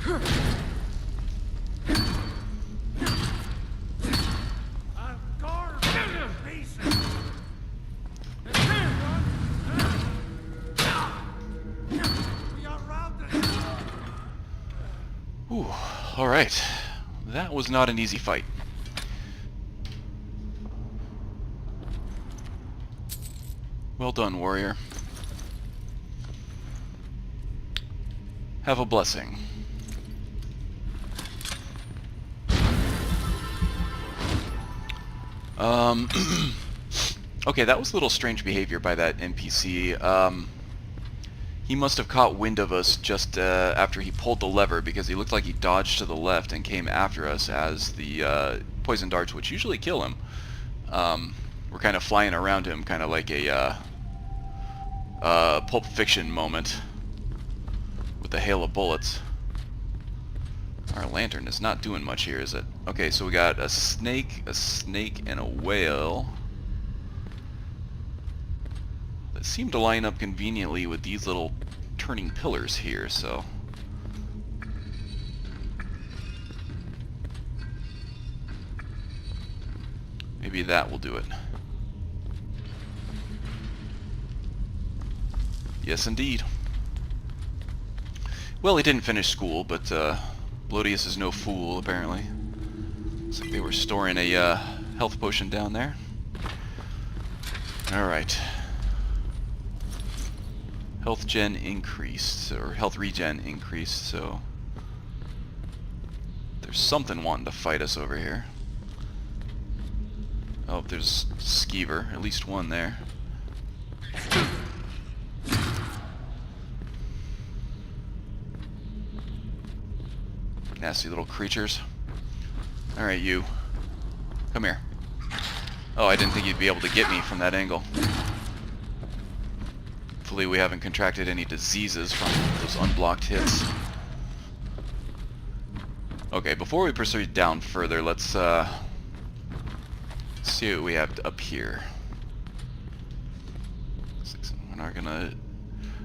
Speaker 5: I'll carve you to pieces. We are routed.
Speaker 1: Ooh, alright. That was not an easy fight. Well done, warrior. Have a blessing. Okay, that was a little strange behavior by that NPC. He must have caught wind of us just after he pulled the lever, because he looked like he dodged to the left and came after us as the poison darts, which usually kill him, were kind of flying around him, kind of like a Pulp Fiction moment with a hail of bullets. Our lantern is not doing much here, is it? Okay, so we got a snake, and a whale that seem to line up conveniently with these little turning pillars here, so... maybe that will do it. Yes, indeed. Well, he didn't finish school, but Blodius is no fool, apparently. Looks like they were storing a health potion down there. Alright. Health gen increased, or health regen increased, so... there's something wanting to fight us over here. Oh, there's Skeever, at least one there. Nasty little creatures. Alright, you. Come here. Oh, I didn't think you'd be able to get me from that angle. Hopefully we haven't contracted any diseases from those unblocked hits. Okay, before we proceed down further, let's see what we have up here. We're not gonna...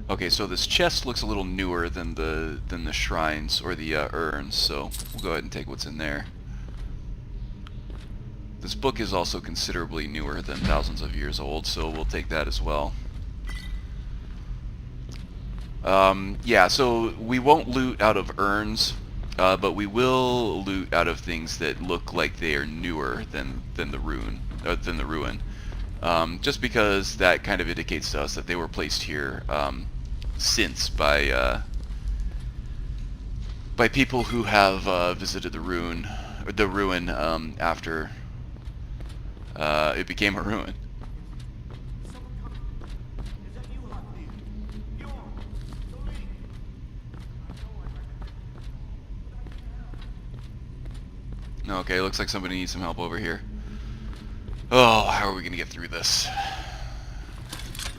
Speaker 1: okay, so this chest looks a little newer than the shrines or the urns, so we'll go ahead and take what's in there. This book is also considerably newer than thousands of years old, so we'll take that as well. Yeah, so we won't loot out of urns, but we will loot out of things that look like they are newer than the ruin. Just because that kind of indicates to us that they were placed here since by people who have visited the ruin after it became a ruin. Okay, looks like somebody needs some help over here. Oh, how are we gonna get through this?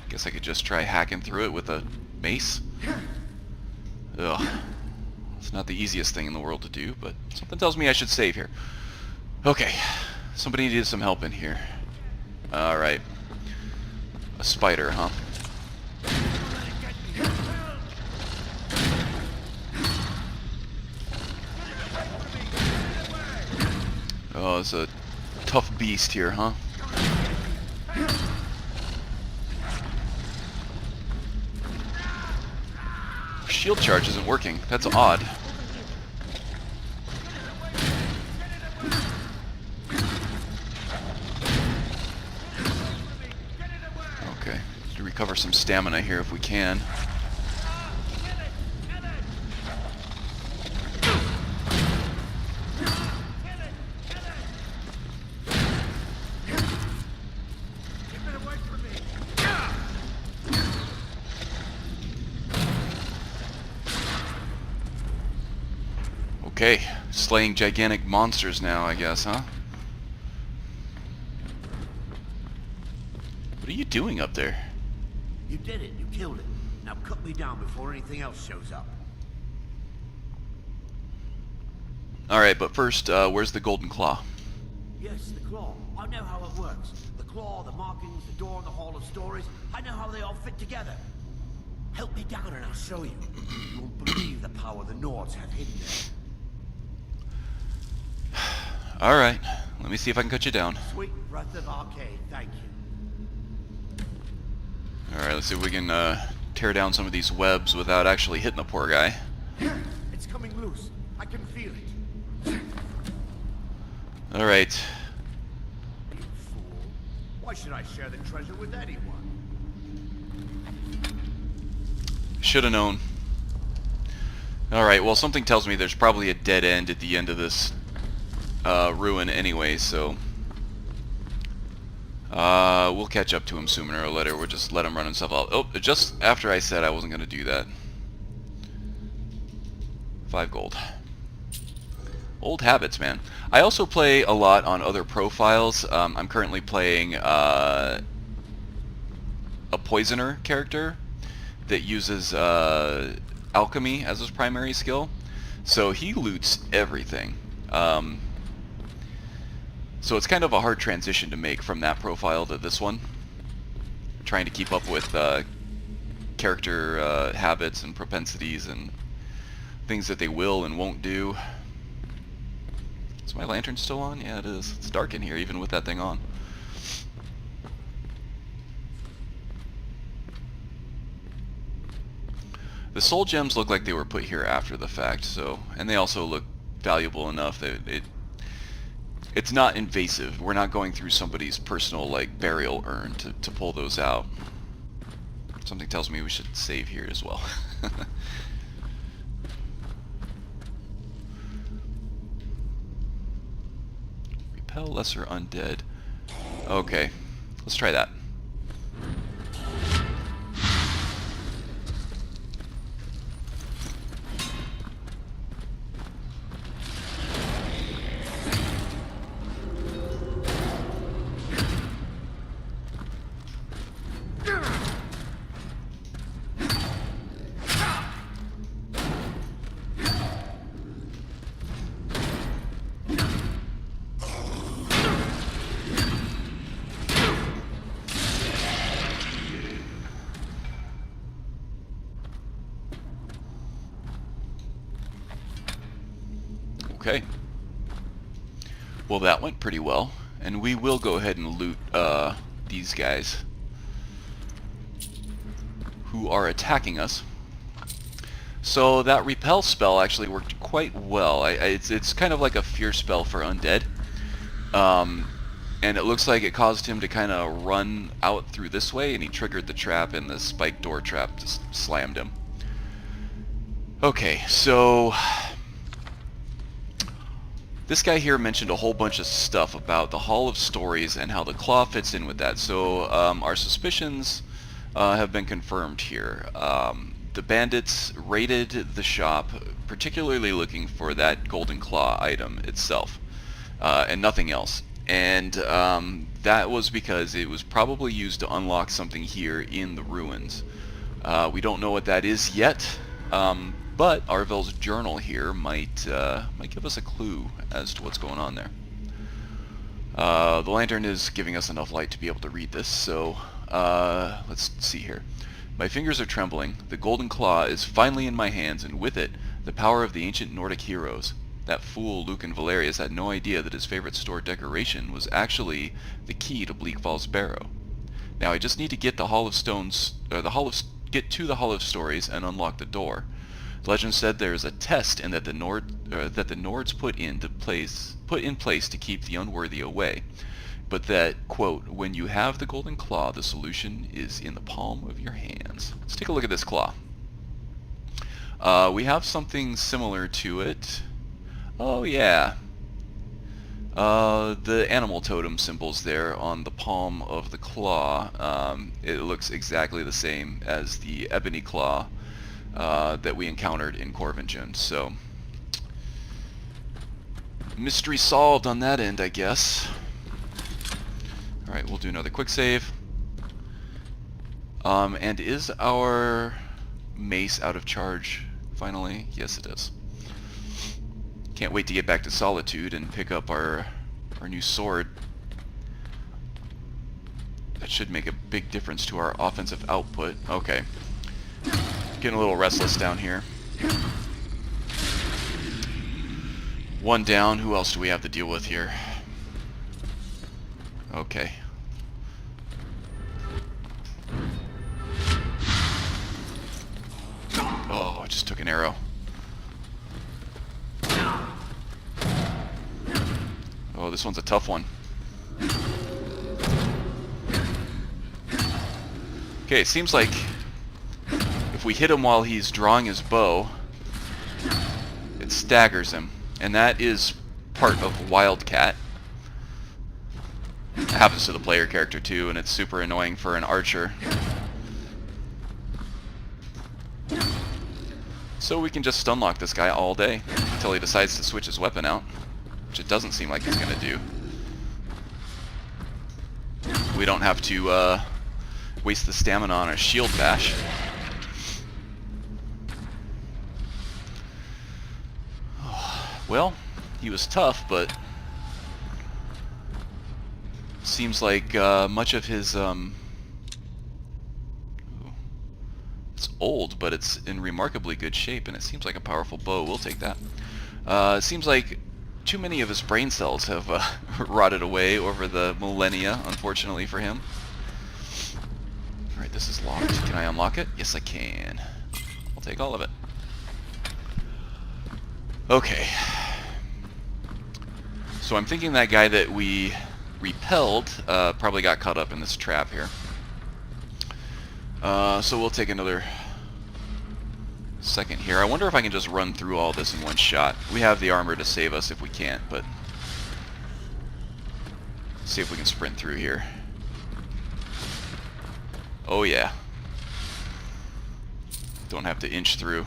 Speaker 1: Guess I could just try hacking through it with a mace. Ugh. It's not the easiest thing in the world to do, but something tells me I should save here. Okay, somebody needed some help in here. Alright. A spider, huh? Oh, it's a Tough beast here, huh? Shield charge isn't working. That's odd. Okay, to recover some stamina here if we can. Okay, slaying gigantic monsters now, I guess, huh? What are you doing up there?
Speaker 5: You did it. You killed it. Now cut me down before anything else shows up.
Speaker 1: Alright, but first, where's the golden claw?
Speaker 5: Yes, the claw. I know how it works. The claw, the markings, the door in the Hall of Stories. I know how they all fit together. Help me down and I'll show you. You won't believe the power the Nords have hidden there.
Speaker 1: Alright, let me see if I can cut you down.
Speaker 5: Sweet breath of arcade, thank you.
Speaker 1: Alright, let's see if we can tear down some of these webs without actually hitting the poor guy.
Speaker 5: It's coming loose. I can feel it.
Speaker 1: Alright.
Speaker 5: You fool. Why should I share the treasure with anyone?
Speaker 1: Should have known. Alright, well something tells me there's probably a dead end at the end of this ruin anyway, so we'll catch up to him sooner or later. We'll just let him run himself out. Oh, just after I said I wasn't going to do that. 5 gold. Old habits, man. I also play a lot on other profiles. I'm currently playing a poisoner character that uses alchemy as his primary skill. So he loots everything. So it's kind of a hard transition to make from that profile to this one. Trying to keep up with character habits and propensities and things that they will and won't do. Is my lantern still on? Yeah, it is. It's dark in here even with that thing on. The soul gems look like they were put here after the fact, so, and they also look valuable enough that it's not invasive. We're not going through somebody's personal like burial urn to pull those out. Something tells me we should save here as well. Repel lesser undead. Okay, let's try that. Okay. Well, that went pretty well, and we will go ahead and loot these guys who are attacking us. So that repel spell actually worked quite well. It's kind of like a fear spell for undead, and it looks like it caused him to kind of run out through this way, and he triggered the trap, and the spike door trap just slammed him. Okay, so this guy here mentioned a whole bunch of stuff about the Hall of Stories and how the claw fits in with that. So our suspicions have been confirmed here. The bandits raided the shop, particularly looking for that golden claw item itself, and nothing else. And that was because it was probably used to unlock something here in the ruins. We don't know what that is yet. But Arvel's journal here might give us a clue as to what's going on there. The lantern is giving us enough light to be able to read this, so let's see here. My fingers are trembling. The golden claw is finally in my hands, and with it, the power of the ancient Nordic heroes. That fool Lucan Valerius had no idea that his favorite store decoration was actually the key to Bleak Falls Barrow. Now I just need to get the Hall of Stones, get to the Hall of Stories and unlock the door. Legend said there is a test, and that the Nords put in place to keep the unworthy away. But that, quote, when you have the golden claw, the solution is in the palm of your hands. Let's take a look at this claw. We have something similar to it. Oh yeah. The animal totem symbols there on the palm of the claw. It looks exactly the same as the ebony claw that we encountered in Corvingen. So, mystery solved on that end, I guess. Alright, we'll do another quick save. And is our mace out of charge finally? Yes, it is. Can't wait to get back to Solitude and pick up our new sword. That should make a big difference to our offensive output. Okay. Getting a little restless down here. One down. Who else do we have to deal with here? Okay. Oh, I just took an arrow. Oh, this one's a tough one. Okay, it seems like if we hit him while he's drawing his bow, it staggers him. And that is part of Wildcat. It happens to the player character too, and it's super annoying for an archer. So we can just stunlock this guy all day until he decides to switch his weapon out, which it doesn't seem like he's going to do. We don't have to waste the stamina on a shield bash. Well, he was tough, but seems like much of his it's old, but it's in remarkably good shape, and it seems like a powerful bow. We'll take that. It seems like too many of his brain cells have rotted away over the millennia, unfortunately for him. Alright, this is locked. Can I unlock it? Yes, I can. I'll take all of it. Okay. So I'm thinking that guy that we repelled probably got caught up in this trap here. So we'll take another second here. I wonder if I can just run through all this in one shot. We have the armor to save us if we can't, but see if we can sprint through here. Oh yeah. Don't have to inch through.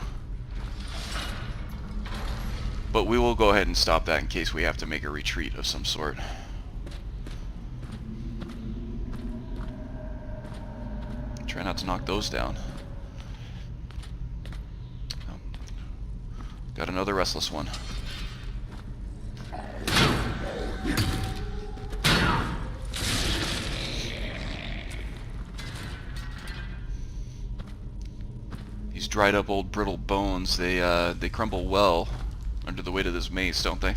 Speaker 1: But we will go ahead and stop that in case we have to make a retreat of some sort. Try not to knock those down. Oh. Got another restless one. These dried up old brittle bones, they crumble well under the weight of this mace, don't they?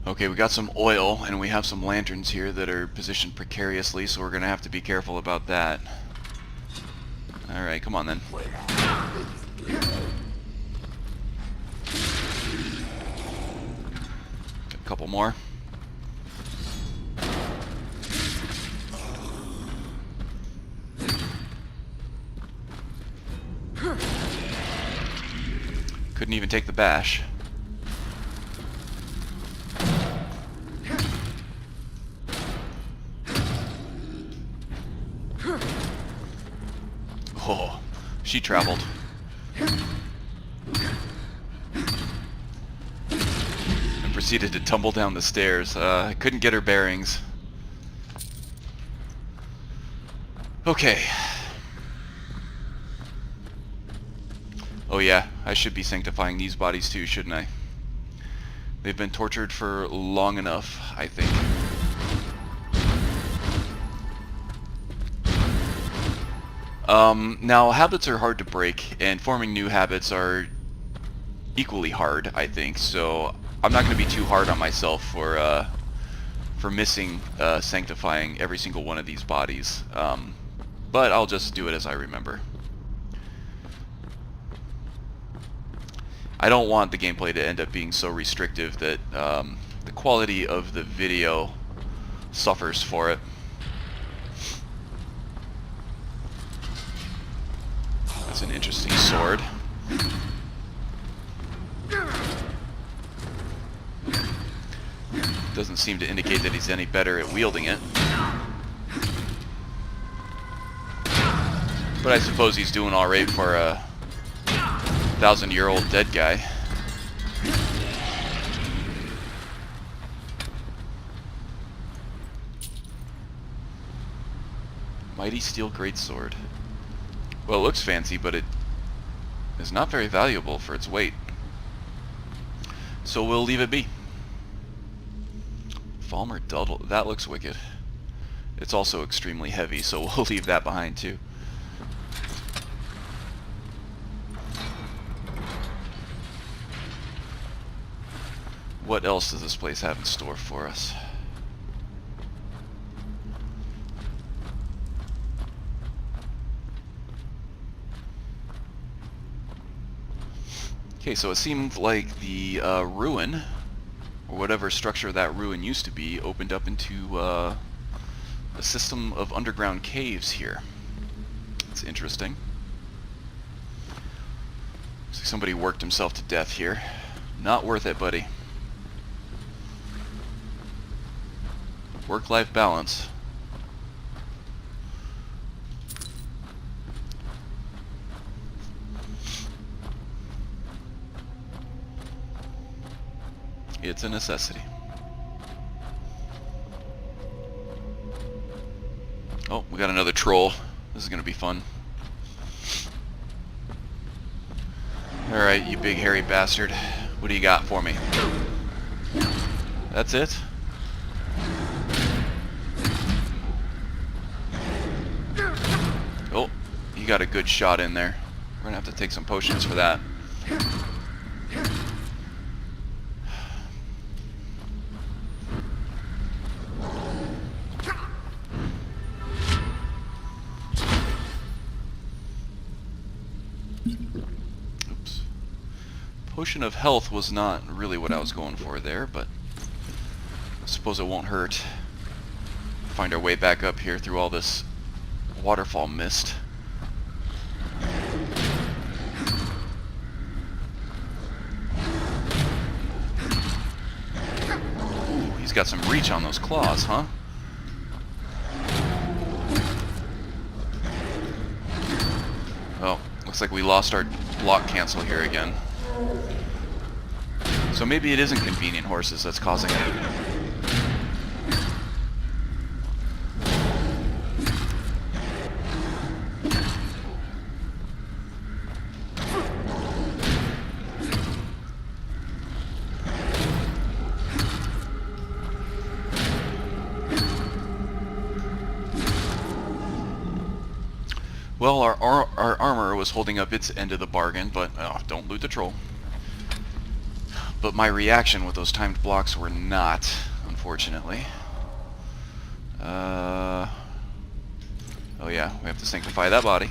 Speaker 1: Okay, we got some oil, and we have some lanterns here that are positioned precariously, so we're going to have to be careful about that. Alright, come on then. A couple more. Couldn't even take the bash. Oh, she traveled. And proceeded to tumble down the stairs. I couldn't get her bearings. Okay. Oh yeah, I should be sanctifying these bodies too, shouldn't I? They've been tortured for long enough, I think. Now, habits are hard to break, and forming new habits are equally hard, I think. So I'm not going to be too hard on myself for missing sanctifying every single one of these bodies. But I'll just do it as I remember. I don't want the gameplay to end up being so restrictive that the quality of the video suffers for it. That's an interesting sword. Doesn't seem to indicate that he's any better at wielding it. But I suppose he's doing alright for a 1,000-year-old dead guy. Mighty steel greatsword. Well, it looks fancy, but it is not very valuable for its weight. So we'll leave it be. Falmer Duddle, that looks wicked. It's also extremely heavy, so we'll leave that behind too. What else does this place have in store for us? Okay, so it seemed like the ruin, or whatever structure that ruin used to be, opened up into a system of underground caves here. It's interesting. Looks like somebody worked himself to death here. Not worth it, buddy. Work-life balance. It's a necessity. Oh, we got another troll. This is gonna be fun. Alright, you big hairy bastard. What do you got for me? That's it? Oh, you got a good shot in there. We're gonna have to take some potions for that. Oops. Potion of health was not really what I was going for there, but I suppose it won't hurt. Find our way back up here through all this waterfall mist. Ooh, he's got some reach on those claws, huh? Oh, looks like we lost our block cancel here again. So maybe it isn't convenient horses that's causing it. Well, our armor was holding up its end of the bargain, but don't loot the troll. But my reaction with those timed blocks were not, unfortunately. Oh yeah, we have to sanctify that body.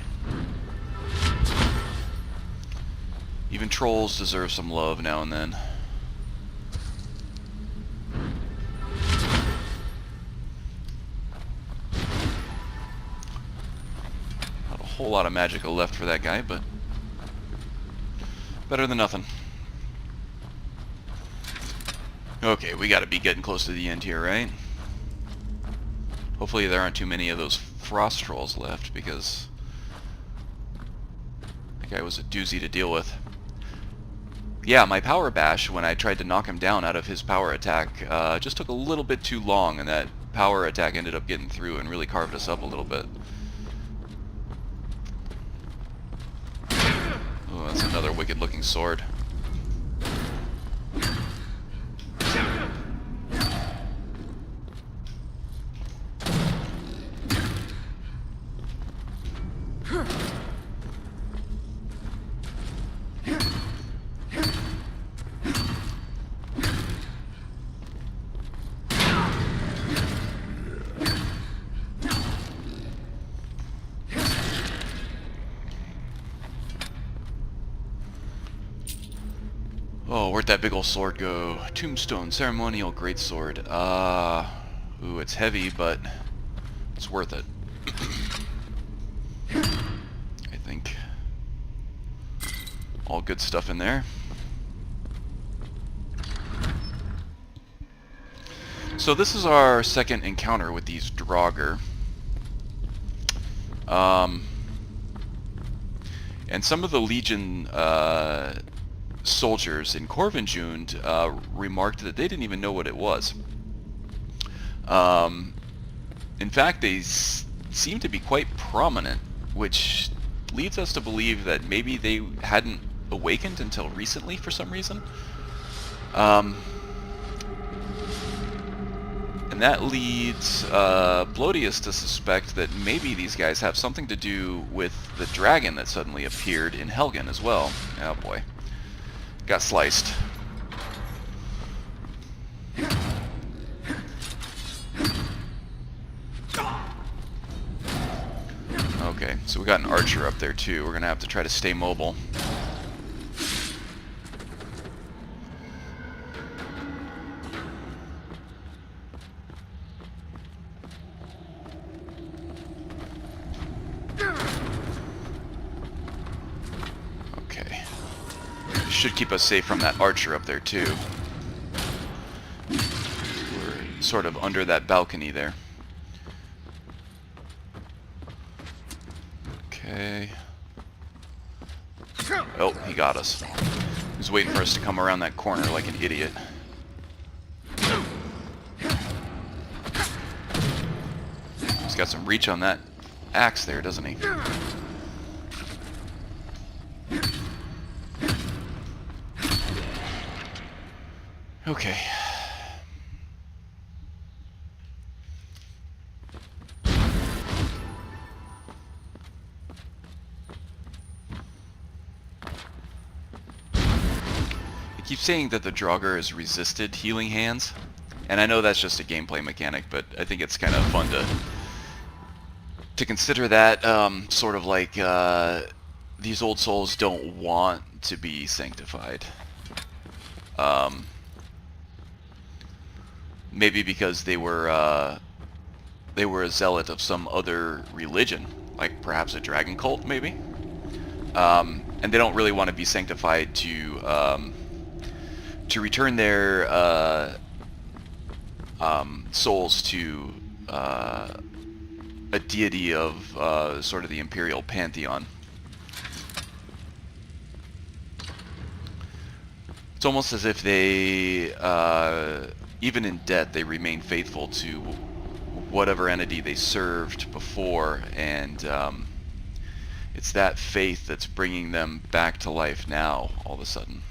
Speaker 1: Even trolls deserve some love now and then. Whole lot of magicka left for that guy, but better than nothing. Okay, we gotta be getting close to the end here, right? Hopefully there aren't too many of those frost trolls left, because that guy was a doozy to deal with. Yeah, my power bash, when I tried to knock him down out of his power attack, just took a little bit too long, and that power attack ended up getting through and really carved us up a little bit. Oh, that's another wicked-looking sword. Oh, where'd that big old sword go? Tombstone, ceremonial greatsword. Ooh, it's heavy, but it's worth it. I think. All good stuff in there. So this is our second encounter with these Draugr. And some of the Legion soldiers in Corvinjund remarked that they didn't even know what it was. In fact, they seem to be quite prominent, which leads us to believe that maybe they hadn't awakened until recently for some reason. And that leads Blodius to suspect that maybe these guys have something to do with the dragon that suddenly appeared in Helgen as well. Oh boy. Got sliced. Okay, so we got an archer up there too. We're gonna have to try to stay mobile. Should keep us safe from that archer up there too. We're sort of under that balcony there. Okay. Oh, he got us. He was waiting for us to come around that corner like an idiot. He's got some reach on that axe there, doesn't he? Okay. I keep saying that the Draugr has resisted healing hands, and I know that's just a gameplay mechanic, but I think it's kind of fun to consider that sort of like these old souls don't want to be sanctified. Maybe because they were a zealot of some other religion, like perhaps a dragon cult, maybe. And they don't really want to be sanctified to return their souls to a deity of sort of the imperial pantheon. It's almost as if they even in death, they remain faithful to whatever entity they served before, and it's that faith that's bringing them back to life now, all of a sudden.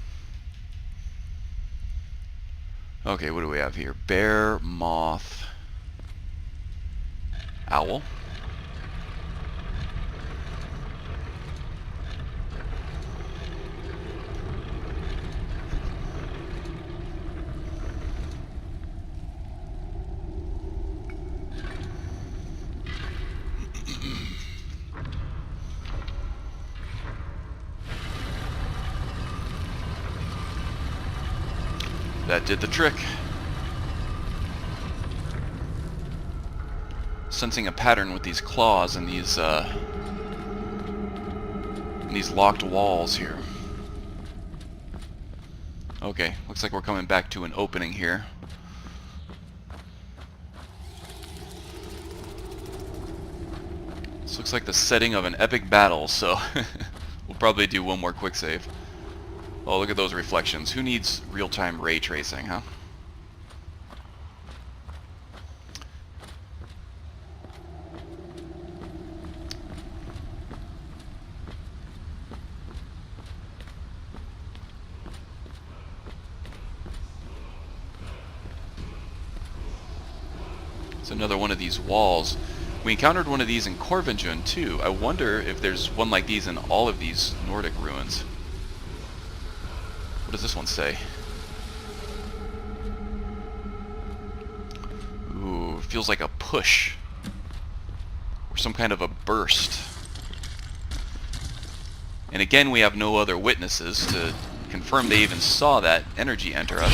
Speaker 1: Okay, what do we have here? Bear, moth, owl. That did the trick. Sensing a pattern with these claws and these locked walls here. Okay, looks like we're coming back to an opening here. This looks like the setting of an epic battle, so we'll probably do one more quick save. Oh, look at those reflections. Who needs real-time ray tracing, huh? It's another one of these walls. We encountered one of these in Corvinjund, too. I wonder if there's one like these in all of these Nordic ruins. What does this one say? Ooh, feels like a push. Or some kind of a burst. And again, we have no other witnesses to confirm they even saw that energy enter us.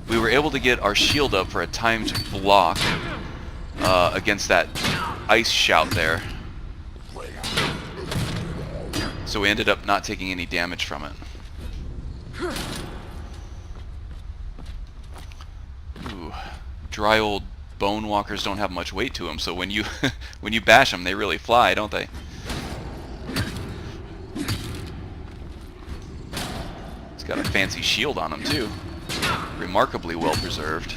Speaker 1: We were able to get our shield up for a timed block against that ice shout there. So we ended up not taking any damage from it. Ooh. Dry old bone walkers don't have much weight to them, so when you when you bash them, they really fly, don't they? It's got a fancy shield on him too. Remarkably well preserved.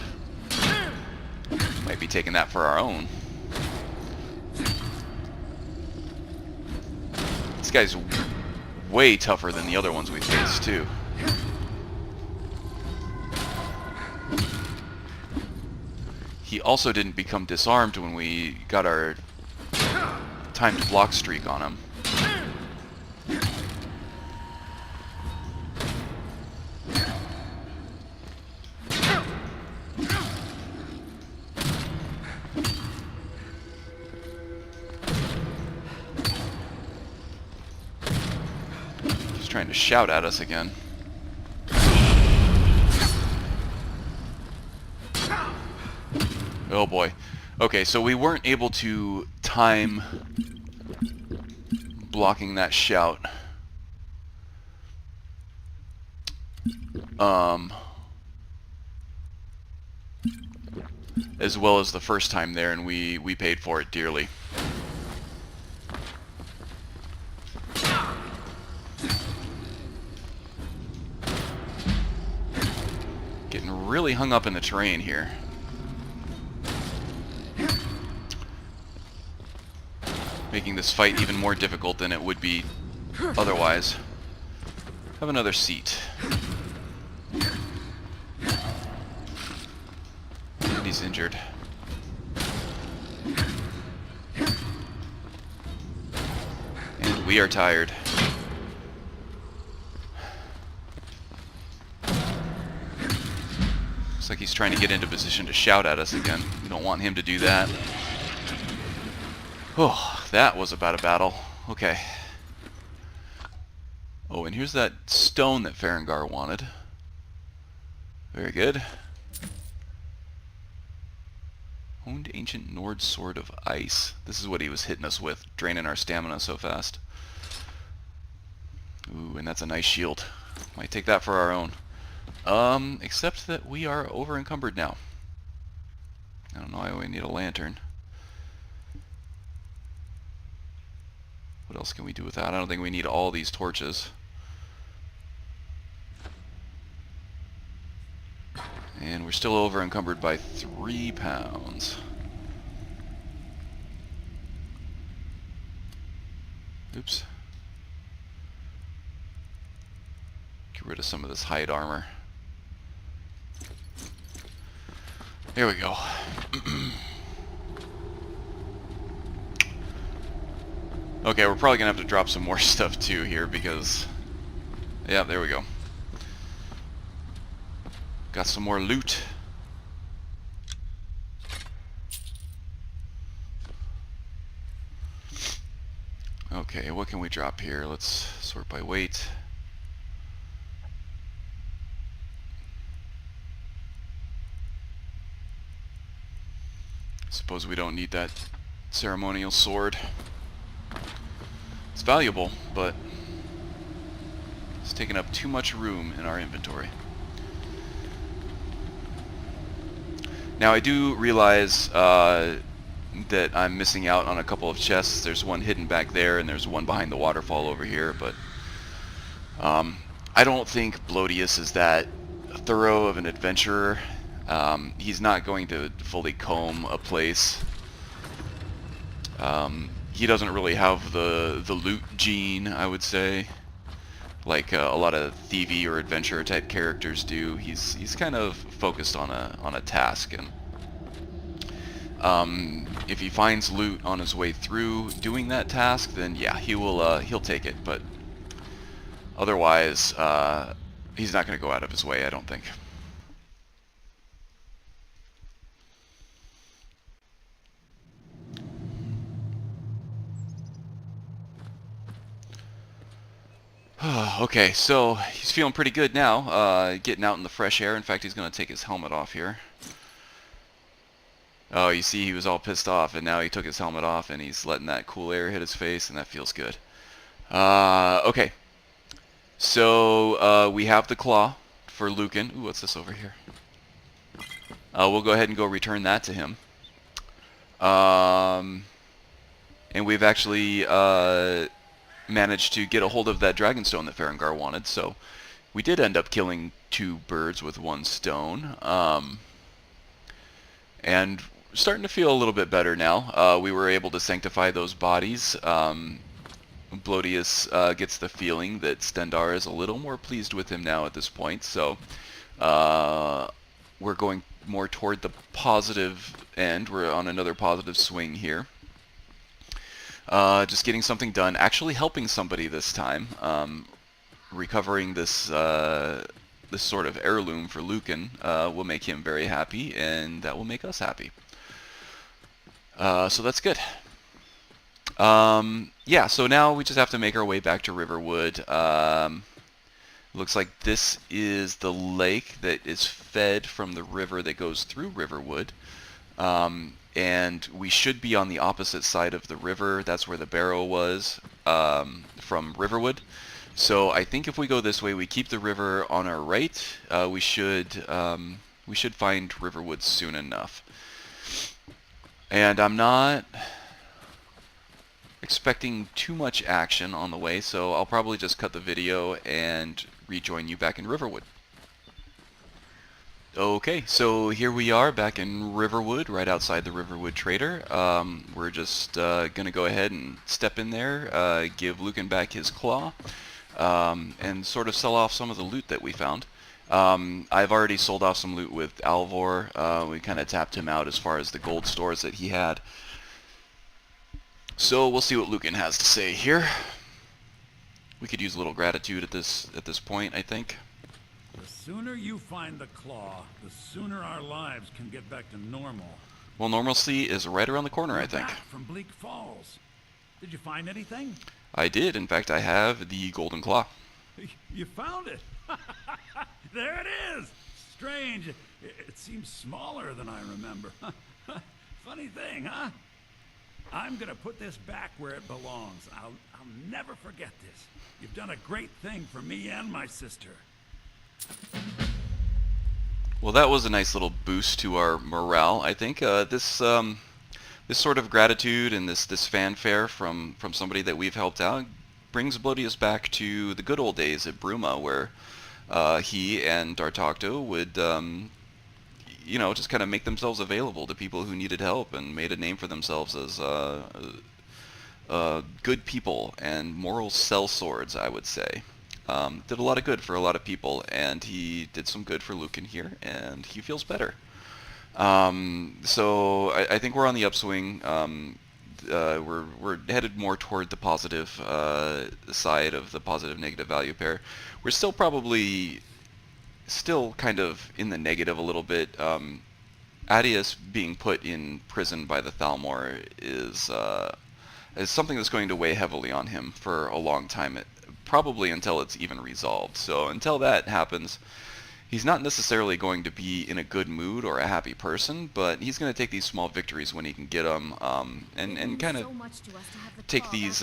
Speaker 1: Might be taking that for our own. This guy's way tougher than the other ones we faced too. He also didn't become disarmed when we got our timed block streak on him. He's trying to shout at us again. Oh boy. Okay, so we weren't able to time blocking that shout. As well as the first time there, and we paid for it dearly. Getting really hung up in the terrain here. Making this fight even more difficult than it would be otherwise. Have another seat. And he's injured. And we are tired. Looks like he's trying to get into position to shout at us again. We don't want him to do that. Oh, that was about a battle. Okay. Oh, and here's that stone that Farengar wanted. Very good. Honed Ancient Nord Sword of Ice. This is what he was hitting us with, draining our stamina so fast. Ooh, and that's a nice shield. Might take that for our own. Except that we are over encumbered now. I don't know why we need a lantern. What else can we do with that? I don't think we need all these torches. And we're still over encumbered by 3 pounds. Oops. Get rid of some of this hide armor. There we go. Okay, we're probably going to have to drop some more stuff too here because... Yeah, there we go. Got some more loot. Okay, what can we drop here? Let's sort by weight. Suppose we don't need that ceremonial sword. It's valuable, but it's taking up too much room in our inventory. Now I do realize that I'm missing out on a couple of chests. There's one hidden back there, and there's one behind the waterfall over here, but I don't think Blodius is that thorough of an adventurer. He's not going to fully comb a place. He doesn't really have the loot gene, I would say, like a lot of thievy or adventurer type characters do. He's kind of focused on a task, and if he finds loot on his way through doing that task, then yeah, he'll take it. But otherwise, he's not going to go out of his way, I don't think. Okay, so he's feeling pretty good now, getting out in the fresh air. In fact, he's going to take his helmet off here. Oh, you see he was all pissed off, and now he took his helmet off, and he's letting that cool air hit his face, and that feels good. Okay. So, we have the claw for Lucan. Ooh, what's this over here? We'll go ahead and go return that to him. And we've actually managed to get a hold of that Dragonstone that Farengar wanted, so we did end up killing 2 birds with 1 stone. And starting to feel a little bit better now. We were able to sanctify those bodies. Blodius gets the feeling that Stendarr is a little more pleased with him now at this point, so we're going more toward the positive end. We're on another positive swing here. Just getting something done, actually helping somebody this time, recovering this this sort of heirloom for Lucan will make him very happy, and that will make us happy. So that's good. Yeah, so now we just have to make our way back to Riverwood. Looks like this is the lake that is fed from the river that goes through Riverwood. And we should be on the opposite side of the river. That's where the barrow was from Riverwood. So I think if we go this way, we keep the river on our right. We should find Riverwood soon enough. And I'm not expecting too much action on the way, so I'll probably just cut the video and rejoin you back in Riverwood. Okay, so here we are back in Riverwood, right outside the Riverwood Trader. We're just going to go ahead and step in there, give Lucan back his claw, and sort of sell off some of the loot that we found. I've already sold off some loot with Alvor. We kind of tapped him out as far as the gold stores that he had. So we'll see what Lucan has to say here. We could use a little gratitude at this point, I think.
Speaker 5: The sooner you find the claw, the sooner our lives can get back to normal.
Speaker 1: Well, normalcy is right around the corner, I think.
Speaker 5: Back from Bleak Falls. Did you find anything?
Speaker 1: I did. In fact, I have the golden claw.
Speaker 5: You found it. There it is. Strange. It seems smaller than I remember. Funny thing, huh? I'm gonna put this back where it belongs. I'll never forget this. You've done a great thing for me and my sister.
Speaker 1: Well, that was a nice little boost to our morale, I think. This sort of gratitude and this fanfare from somebody that we've helped out brings Blodius back to the good old days at Bruma, where he and D'Artagnan would you know, just kind of make themselves available to people who needed help and made a name for themselves as good people and moral sellswords, I would say. Did a lot of good for a lot of people, and he did some good for Lucan here, and he feels better. So I think we're on the upswing. We're headed more toward the positive side of the positive-negative value pair. We're still probably kind of in the negative a little bit. Adius being put in prison by the Thalmor is something that's going to weigh heavily on him for a long time, probably until it's even resolved. So until that happens, he's not necessarily going to be in a good mood or a happy person, but he's going to take these small victories when he can get them, and kind of take these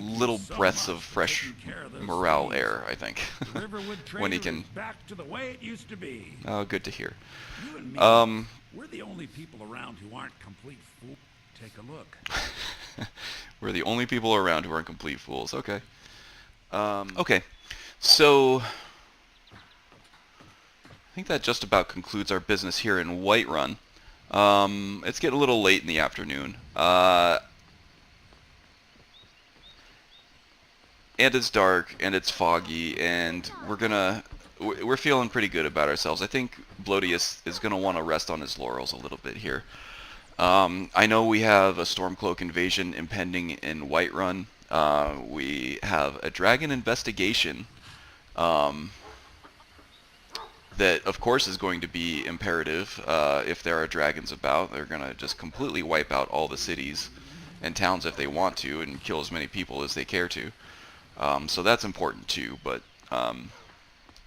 Speaker 1: little breaths of fresh morale air, I think, when he can.
Speaker 5: Back to the way it used to be.
Speaker 1: Oh, good to hear.
Speaker 5: You and me, we're the only people around who aren't complete fools. Take a look.
Speaker 1: We're the only people around who aren't complete fools. Okay. Okay. So I think that just about concludes our business here in Whiterun. It's getting a little late in the afternoon. And it's dark, and it's foggy, and we're feeling pretty good about ourselves. I think Blodius is gonna want to rest on his laurels a little bit here. I know we have a Stormcloak invasion impending in Whiterun. We have a dragon investigation that, of course, is going to be imperative if there are dragons about. They're gonna just completely wipe out all the cities and towns if they want to, and kill as many people as they care to. So that's important too. But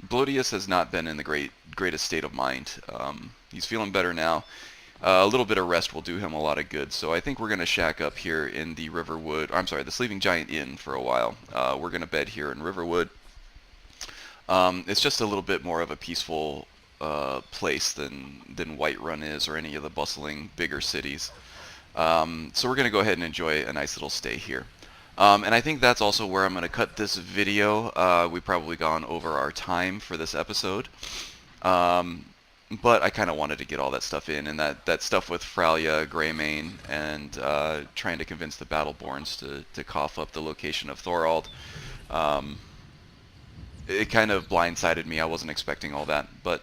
Speaker 1: Blodius has not been in the greatest state of mind. He's feeling better now. A little bit of rest will do him a lot of good. So I think we're going to shack up here in the the Sleeping Giant Inn for a while. We're going to bed here in Riverwood. It's just a little bit more of a peaceful place than Whiterun is, or any of the bustling bigger cities. So we're going to go ahead and enjoy a nice little stay here. And I think that's also where I'm going to cut this video. We've probably gone over our time for this episode. But I kind of wanted to get all that stuff in, and that stuff with Fralia, Greymane, and trying to convince the Battleborns to cough up the location of Thorald. It kind of blindsided me. I wasn't expecting all that, but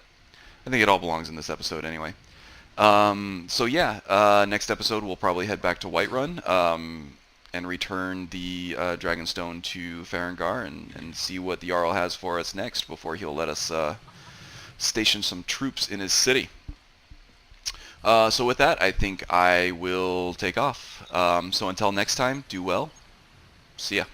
Speaker 1: I think it all belongs in this episode anyway. So yeah, next episode we'll probably head back to Whiterun and return the Dragonstone to Farengar and see what the Jarl has for us next before he'll let us station some troops in his city. So with that, I think I will take off. So until next time, do well. See ya.